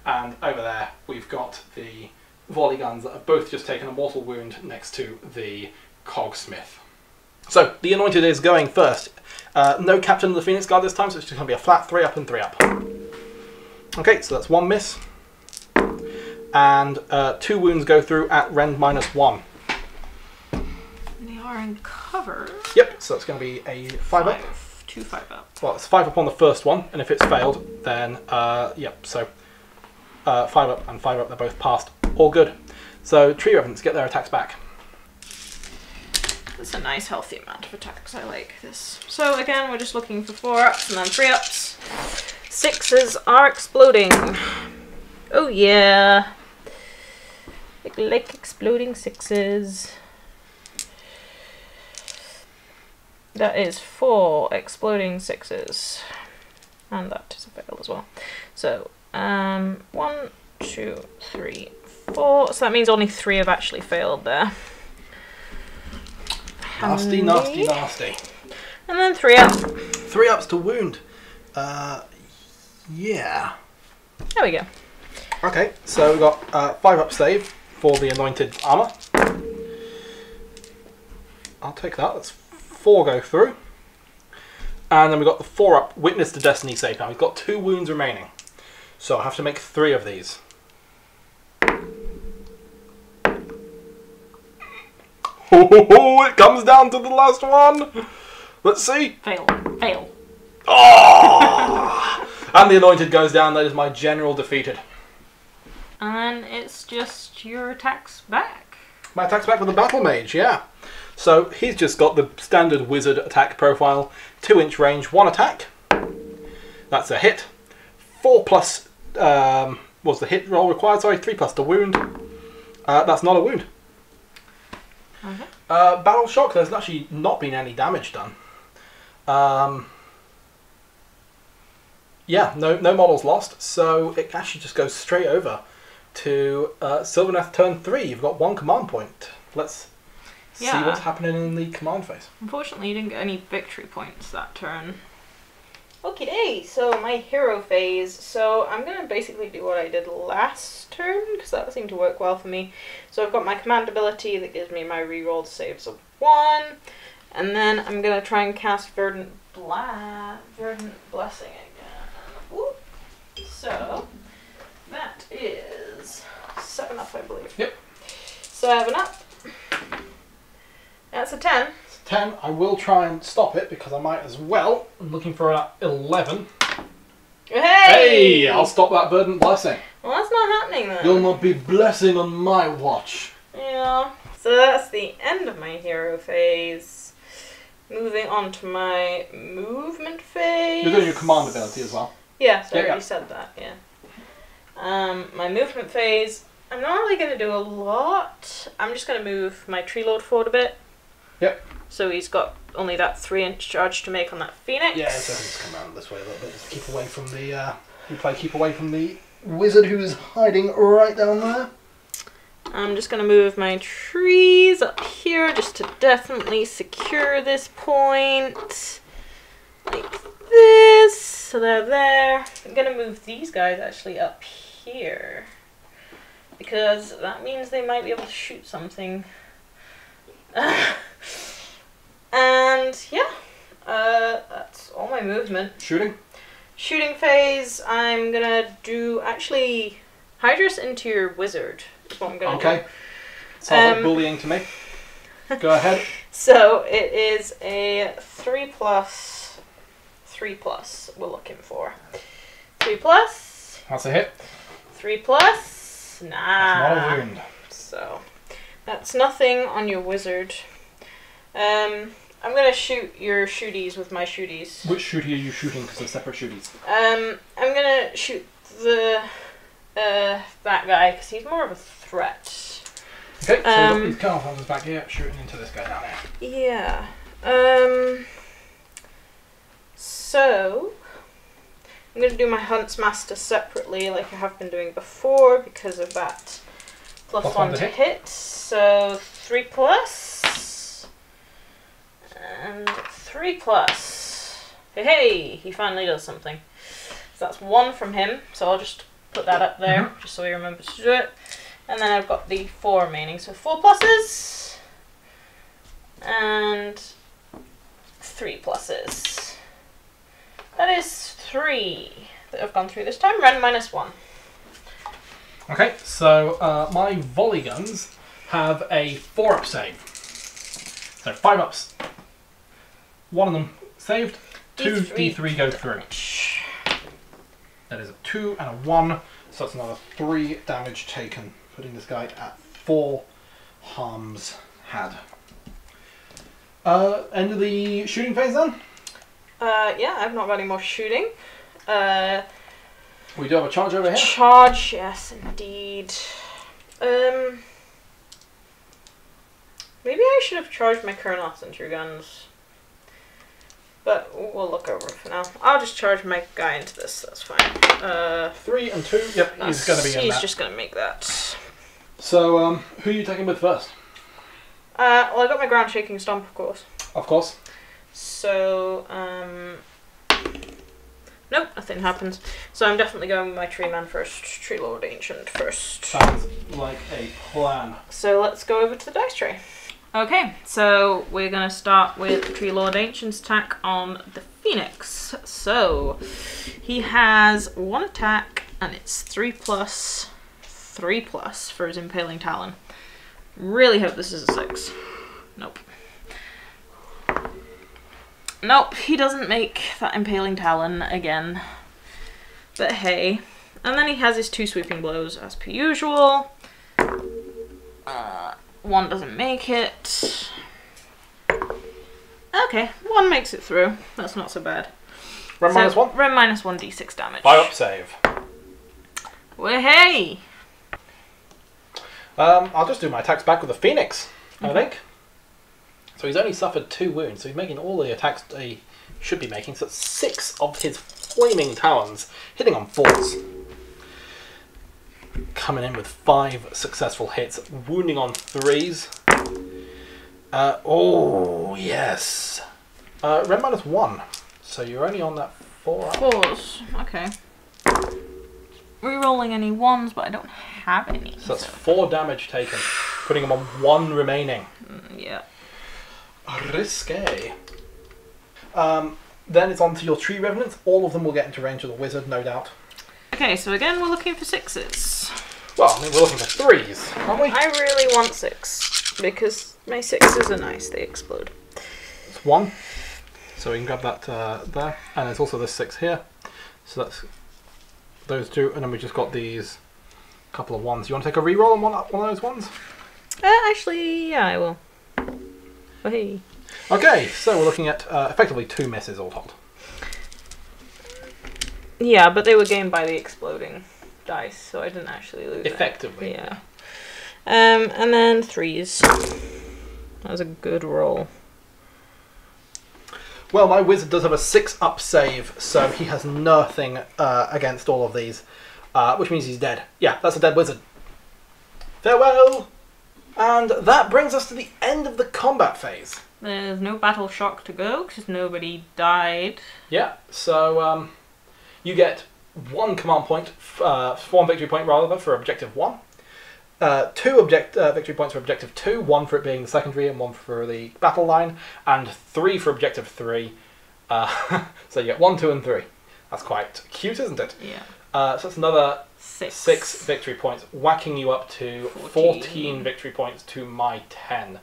And over there, we've got the volley guns that have both just taken a mortal wound next to the Cogsmith. So, the Anointed is going first. No Captain of the Phoenix Guard this time, so it's just going to be a flat 3 up and 3 up. Okay, so that's 1 miss. And 2 wounds go through at rend -1. They are in cover. Yep, so it's going to be a 5 up. 2 5 up. Well, it's 5 up on the first one, and if it's failed, then, yep, so 5 up and 5 up, they're both passed. All good. So, Tree Revenants get their attacks back. That's a nice healthy amount of attacks, I like this. So again, we're just looking for 4 ups and then 3 ups. 6s are exploding. Oh yeah. Like exploding 6s. That is 4 exploding 6s. And that is a fail as well. So, 1, 2, 3, 4. So that means only 3 have actually failed there. Nasty, nasty, nasty. And then 3 up. 3 ups to wound. Yeah. There we go. Okay, so we've got 5 up save for the Anointed armor. I'll take that. That's 4 go through. And then we've got the 4 up Witness to Destiny save. Now we've got 2 wounds remaining. So I have to make 3 of these. Oh, it comes down to the last one. Let's see. Fail. Fail. Oh! And the Anointed goes down. That is my general defeated. And it's just your attacks back. My attack's back with the Battle Mage, yeah. So he's just got the standard wizard attack profile. 2-inch range, 1 attack. That's a hit. 4 plus, was the hit roll required? Sorry, 3 plus the wound. That's not a wound. Okay. Battle Shock, there's actually not been any damage done. Yeah, no models lost, so it actually just goes straight over to Sylvaneth turn 3. You've got 1 command point. Let's see what's happening in the command phase. Unfortunately, you didn't get any victory points that turn. Okay, so my hero phase. So I'm going to basically do what I did last turn, because that seemed to work well for me. So I've got my command ability that gives me my rerolled saves of 1. And then I'm going to try and cast Verdant Blessing again. Whoop. So that is 7 up, I believe. Yep. 7 up. That's a 10. 10. I will try and stop it because I might as well. I'm looking for an 11. Hey! I'll stop that Verdant Blessing. Well, that's not happening then. You'll not be blessing on my watch. Yeah. So that's the end of my hero phase. Moving on to my movement phase. You're doing your command ability as well. Yeah, so I Yeah, already said that, yeah. My movement phase, I'm not really going to do a lot. I'm just going to move my Tree Lord forward a bit. Yep. So he's got only that 3-inch charge to make on that Phoenix. Yeah, so I can just come around this way a little bit, just keep away from the We play keep away from the wizard who's hiding right down there. I'm just going to move my trees up here just to definitely secure this point. Like this. So they're there. I'm going to move these guys actually up here. Because that means they might be able to shoot something. And yeah, that's all my movement. Shooting? Shooting phase, I'm going to do actually Hydrus into your wizard. Is what I'm going to do. Okay. Sounds like bullying to me. Go ahead. So it is a 3+, 3+ we're looking for. 3+. That's a hit. 3+. Nah. That's not a wound. So that's nothing on your wizard. I'm going to shoot your shooties with my shooties. Which shooty are you shooting because they're separate shooties? I'm going to shoot the that guy because he's more of a threat. Okay, so we've got these Colonel Hunters back here shooting into this guy down there. Yeah. So I'm going to do my Huntsmaster separately like I have been doing before because of that +1 to hit. So 3+. And 3+. Hey, he finally does something. So that's 1 from him. So I'll just put that up there just so he remembers to do it. And then I've got the 4 remaining. So 4 pluses. And 3 pluses. That is 3 that have gone through this time. Ren -1. Okay, so my volley guns have a 4-up save. So 5 ups. 1 of them saved. 2 D3 go through. That is a 2 and a 1. So that's another 3 damage taken, putting this guy at 4 harms had. End of the shooting phase then? Yeah, I've not got any more shooting. We do have a charge over here. Charge, yes, indeed. Maybe I should have charged my Colonel Sentry guns. But we'll look over it for now. I'll just charge my guy into this, that's fine. 3 and 2, yep, he's going to be in He's that. just going to make that. So, who are you taking with first? Well, I got my ground shaking stomp, of course. Of course. So, nope, nothing happens. So I'm definitely going with my Tree Man first. Tree Lord Ancient first. Sounds like a plan. So let's go over to the dice tray. Okay, so we're going to start with Tree Lord Ancient's attack on the Phoenix. So he has 1 attack and it's 3+, 3+ for his Impaling Talon. Really hope this is a 6. Nope. Nope, he doesn't make that Impaling Talon again. But hey. And then he has his 2 sweeping blows as per usual. 1 doesn't make it. Okay, 1 makes it through. That's not so bad. Ren -1? Ren -1 d6 damage. 5-up save. Well, hey! I'll just do my attacks back with the Phoenix, I think. So he's only suffered 2 wounds, so he's making all the attacks he should be making. So that's 6 of his flaming talons, hitting on 4s. Coming in with 5 successful hits, wounding on 3s. Oh, yes. Ren -1, so you're only on that 4 up. 4s, okay. Rerolling any 1s, but I don't have any. So that's 4 damage taken, putting him on 1 remaining. Yeah. Risque. Then it's on to your Tree Revenants. All of them will get into range of the wizard, no doubt. Okay, so again, we're looking for 6s. Well, I mean, we're looking for 3s, aren't we? I really want 6, because my 6s are nice, they explode. It's 1. So we can grab that there. And there's also this 6 here. So that's those 2. And then we just got these couple of 1s. You want to take a reroll on one of those ones? Actually, yeah, I will. Oh, hey. Okay, so we're looking at effectively 2 misses all told. Yeah, but they were gained by the exploding dice, so I didn't actually lose Effectively. it. Yeah. And then 3s. That was a good roll. Well, my wizard does have a 6-up save, so he has nothing against all of these, which means he's dead. Yeah, that's a dead wizard. Farewell! And that brings us to the end of the combat phase. There's no battle shock to go because nobody died. Yeah, so you get 1 command point, 1 victory point rather, for objective 1. 2 victory points for objective 2, 1 for it being the secondary and 1 for the battle line, and 3 for objective 3. So you get 1, 2 and 3. That's quite cute, isn't it? Yeah. So that's another 6. 6 victory points, whacking you up to 14 victory points to my 10.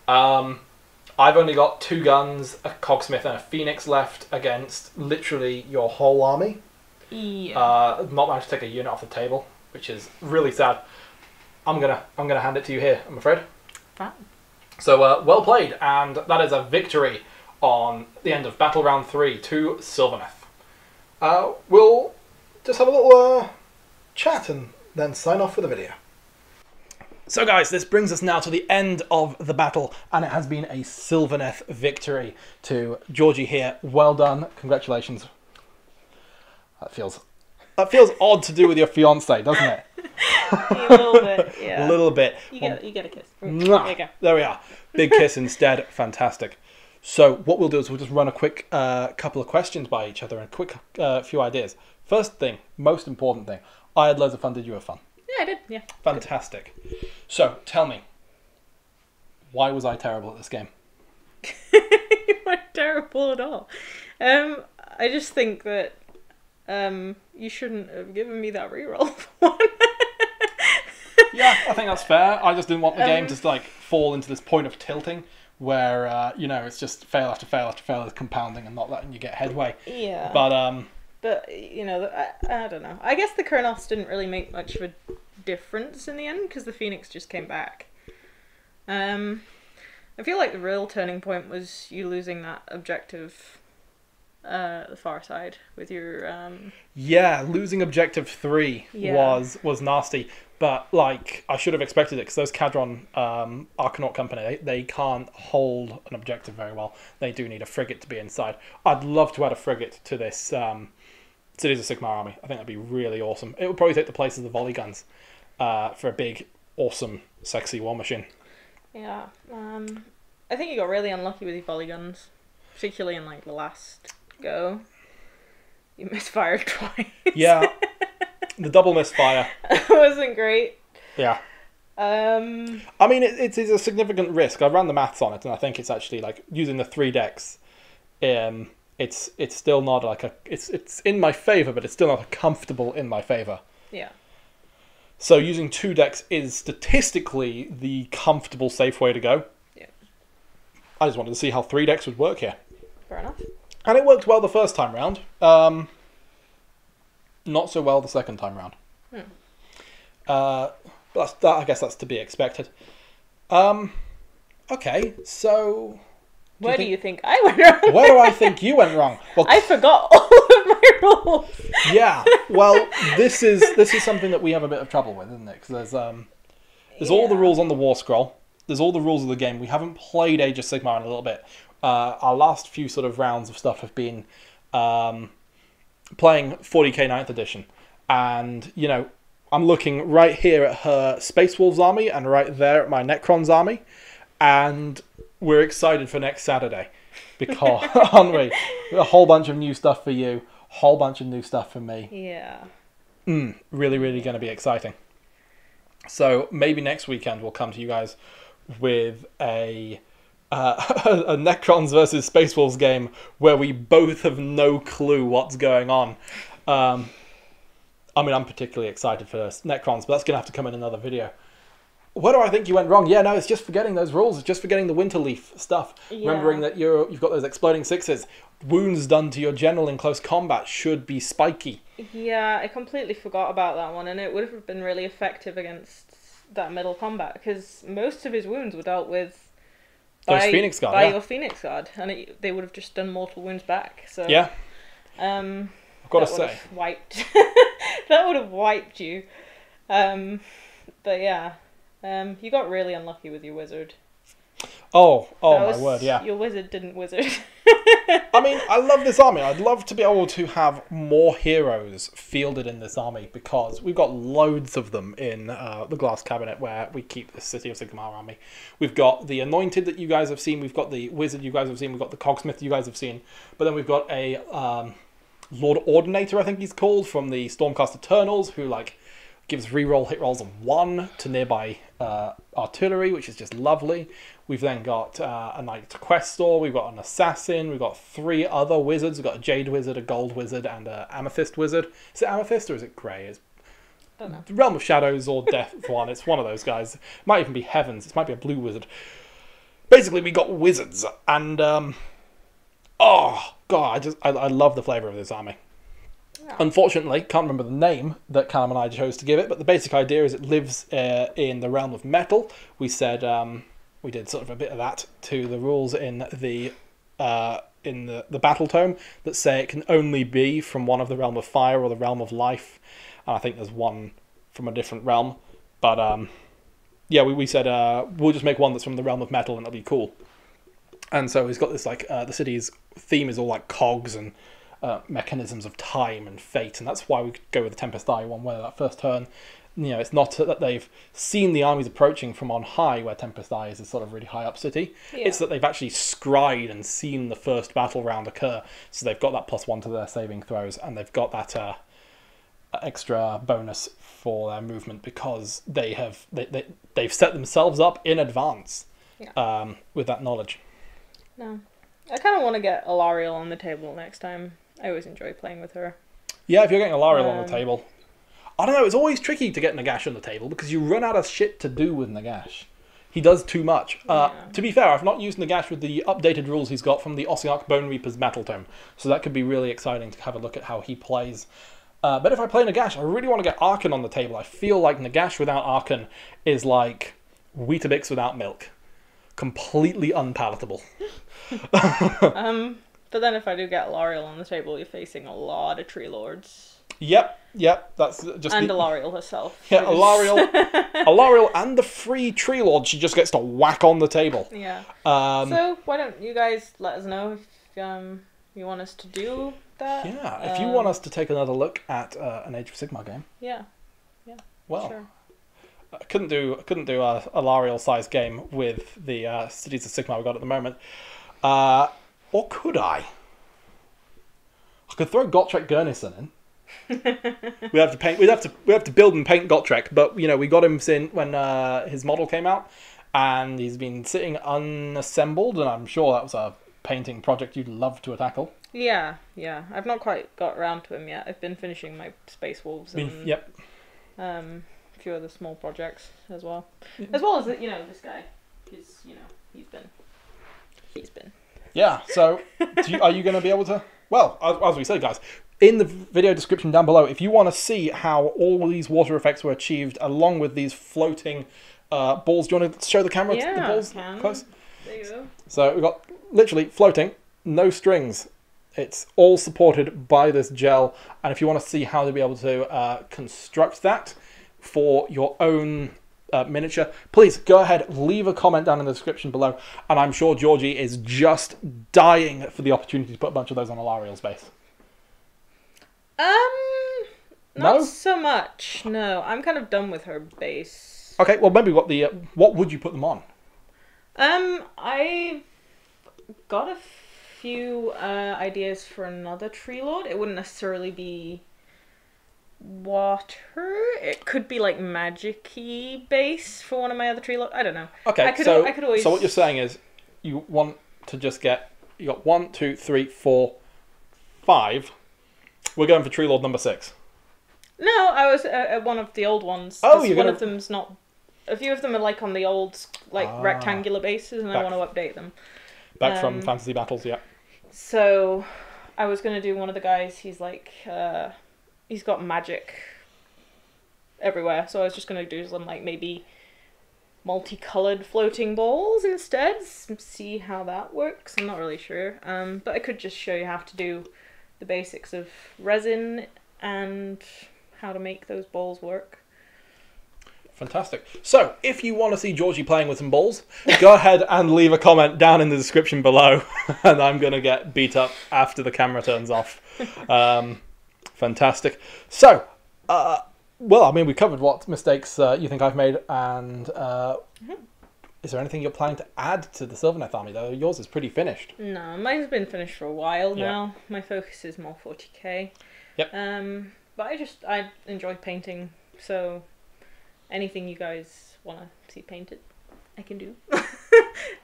I've only got 2 guns, a cogsmith and a phoenix left against literally your whole army. Yeah. Not managed to take a unit off the table, which is really sad. I'm gonna hand it to you here, I'm afraid. Fine. So well played, and that is a victory on the end of battle round 3 to Sylvaneth. We'll just have a little chat and then sign off with the video. So guys, this brings us now to the end of the battle, and it has been a Sylvaneth victory to Georgie here. Well done, congratulations. That feels odd to do with your fiance, doesn't it? A little bit, yeah. A little bit. You get a kiss. There Mwah. you go. There we are. Big kiss instead. Fantastic. So what we'll do is we'll just run a quick couple of questions by each other and a quick few ideas. First thing, most important thing. I had loads of fun. Did you have fun? Yeah, I did. Yeah. Fantastic. So tell me, why was I terrible at this game? You weren't terrible at all. I just think that you shouldn't have given me that reroll for one. Yeah, I think that's fair. I just didn't want the game to like fall into this point of tilting where it's just fail after fail after fail, compounding and not letting you get headway. Yeah. But I don't know. I guess the Kurnoths didn't really make much of a difference in the end because the Phoenix just came back. I feel like the real turning point was you losing that objective, the far side with your. Yeah, losing objective 3 was nasty. But like I should have expected it because those Cadron Arcanaut Company they can't hold an objective very well. They do need a frigate to be inside. I'd love to add a frigate to this Cities of Sigmar army. I think that'd be really awesome. It would probably take the place of the volley guns for a big, awesome, sexy war machine. Yeah, I think you got really unlucky with your volley guns, particularly in like the last go. You misfired twice. Yeah, the double misfire wasn't great. Yeah. I mean, it is a significant risk. I ran the maths on it, and I think it's actually like using the 3 decks. It's still not like it's in my favor, but it's still not comfortable in my favor. Yeah. So using 2 decks is statistically the comfortable, safe way to go. Yeah. I just wanted to see how 3 decks would work here. Fair enough. And it worked well the first time round. Not so well the second time round. But I guess that's to be expected. Okay, so... Where do you think I went wrong? Where do I think you went wrong? Well, I forgot all of my rules. Yeah, well, this is something that we have a bit of trouble with, isn't it? Because there's all the rules on the War Scroll. There's all the rules of the game. We haven't played Age of Sigmar in a little bit. Our last few sort of rounds of stuff have been playing 40k 9th edition. And, I'm looking right here at her Space Wolves army and right there at my Necrons army. And we're excited for next Saturday. Because, aren't we? A whole bunch of new stuff for you. Whole bunch of new stuff for me. Yeah. Really, really going to be exciting. So maybe next weekend we'll come to you guys with a Necrons versus Space Wolves game where we both have no clue what's going on. I mean, I'm particularly excited for Necrons, but that's going to have to come in another video. Where do I think you went wrong? Yeah, no, it's just forgetting those rules. It's just forgetting the Winterleaf stuff. Yeah. Remembering that you've got those exploding 6s. Wounds done to your general in close combat should be spiky. Yeah, I completely forgot about that one, and it would have been really effective against that middle combat, because most of his wounds were dealt with by Phoenix Guard, your Phoenix Guard, and they would have just done mortal wounds back. So yeah, I've got to say, wiped. That would have wiped you. But yeah. You got really unlucky with your wizard. Oh, That my was- word, yeah. Your wizard didn't wizard. I mean, I love this army. I'd love to be able to have more heroes fielded in this army because we've got loads of them in the Glass Cabinet where we keep the City of Sigmar army. We've got the Anointed that you guys have seen. We've got the Wizard you guys have seen. We've got the Cogsmith you guys have seen. But then we've got a Lord Ordinator, I think he's called, from the Stormcast Eternals, who like gives reroll hit rolls of 1 to nearby artillery, which is just lovely. We've then got a Knight Questor, we've got an Assassin, we've got 3 other wizards. We've got a Jade Wizard, a Gold Wizard, and an Amethyst Wizard. Is it Amethyst or is it Grey? It's Don't know. Realm of Shadows or Death one. It's one of those guys. It might even be Heavens. It might be a Blue Wizard. Basically, we got wizards, and oh god, I love the flavour of this army. Yeah. Unfortunately, can't remember the name that Callum and I chose to give it, but the basic idea is it lives in the realm of metal. We said we did sort of a bit of that to the rules in the battle tome that say it can only be from one of the realm of fire or the realm of life, and I think there's one from a different realm. But yeah, we said we'll just make one that's from the realm of metal and it'll be cool. And so he's got this like the city's theme is all like cogs and mechanisms of time and fate, and that's why we go with the Tempest Eye one, where that first turn, you know, it's not that they've seen the armies approaching from on high, where Tempest Eye is a sort of really high up city. Yeah. It's that they've actually scried and seen the first battle round occur, so they've got that +1 to their saving throws, and they've got that extra bonus for their movement because they've set themselves up in advance with that knowledge. No. I kind of want to get Alariel on the table next time. I always enjoy playing with her. Yeah, if you're getting Alariel on the table. I don't know, it's always tricky to get Nagash on the table because you run out of shit to do with Nagash. He does too much. To be fair, I've not used Nagash with the updated rules he's got from the Ossiarch Bone Reaper's Battle Tome, so that could be really exciting to have a look at how he plays. But if I play Nagash, I really want to get Arkan on the table. I feel like Nagash without Arkan is like Weetabix without milk. Completely unpalatable. But then if I do get Alariel on the table, you're facing a lot of Tree Lords. Yep, that's just And Alariel herself. Yeah, Alariel and the free Tree Lord she just gets to whack on the table. Yeah. So why don't you guys let us know if you want us to do that? Yeah, if you want us to take another look at an Age of Sigmar game. Yeah. Well, Sure. I couldn't do a Alariel sized game with the Cities of Sigmar we got at the moment. Or could I? I could throw Gotrek Gurnison in. We'd have to build and paint Gotrek, but you know we got him in when his model came out, and he's been sitting unassembled, and I'm sure that was a painting project you'd love to tackle. Yeah. I've not quite got around to him yet. I've been finishing my Space Wolves and Yep. a few other small projects as well. As well as this guy, because he's been. Yeah. So, are you going to be able to? Well, as we say, guys, in the video description down below, if you want to see how all these water effects were achieved, along with these floating balls, do you want to show the camera the balls close? There you go. So we've got literally floating, no strings. It's all supported by this gel, and if you want to see how to be able to construct that for your own miniature, please go ahead, leave a comment down in the description below, and I'm sure Georgie is just dying for the opportunity to put a bunch of those on Alariel's base. Not No? so much. No, I'm kind of done with her base. Okay, well maybe what would you put them on? I've got a few ideas for another Tree Lord. It wouldn't necessarily be water. It could be like magic-y base for one of my other Tree Lords. I don't know. Okay, I could always... So what you're saying is you want to just you got 1, 2, 3, 4, 5. We're going for Tree Lord number 6. No, I was at one of the old ones. Oh, you're one gonna... of them's not. A few of them are like on the old rectangular bases, and I want to update them. Back from Fantasy Battles, yeah. So, I was gonna do one of the guys. He's like, he's got magic everywhere. So I was just gonna do some like maybe multicolored floating balls instead. See how that works. I'm not really sure. But I could just show you how to do the basics of resin and how to make those balls work. Fantastic. So, if you want to see Georgie playing with some balls, go ahead and leave a comment down in the description below, and I'm going to get beat up after the camera turns off. Fantastic. So, well, I mean, we covered what mistakes you think I've made, and is there anything you're planning to add to the Sylvaneth army, though? Yours is pretty finished. No, mine's been finished for a while now. My focus is more 40k. Yep. But I enjoy painting, so anything you guys want to see painted, I can do.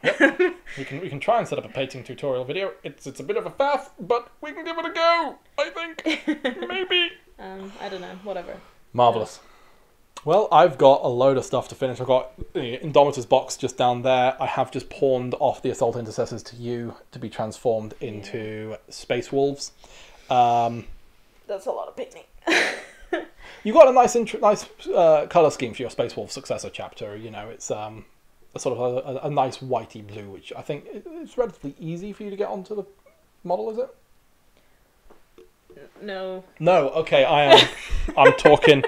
Yep. We can try and set up a painting tutorial video. It's a bit of a faff, but we can give it a go, I think. Maybe. I don't know, whatever. Marvellous. Well, I've got a load of stuff to finish. I've got the Indomitor's box just down there. I have just pawned off the Assault Intercessors to you to be transformed into Space Wolves. That's a lot of painting. You got a nice colour scheme for your Space Wolf successor chapter. You know, it's a sort of a nice whitey blue, which I think it's relatively easy for you to get onto the model, is it? No. No, okay, I'm talking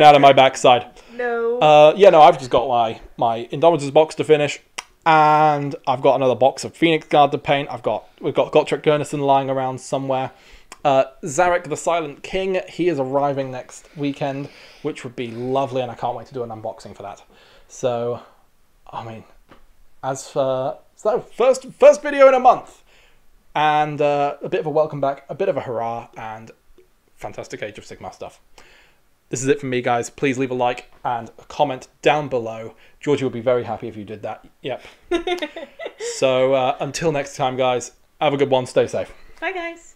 out of my backside. No. Yeah, no, I've just got my Indomitor's box to finish, and I've got another box of Phoenix Guard to paint. We've got Gotrek Gurnison lying around somewhere. Zarek the Silent King, he is arriving next weekend, which would be lovely, and I can't wait to do an unboxing for that. So, I mean, first video in a month, and a bit of a welcome back, a bit of a hurrah, and fantastic Age of Sigmar stuff. This is it from me, guys. Please leave a like and a comment down below. Georgie would be very happy if you did that. Yep. So, until next time, guys, have a good one. Stay safe. Bye, guys.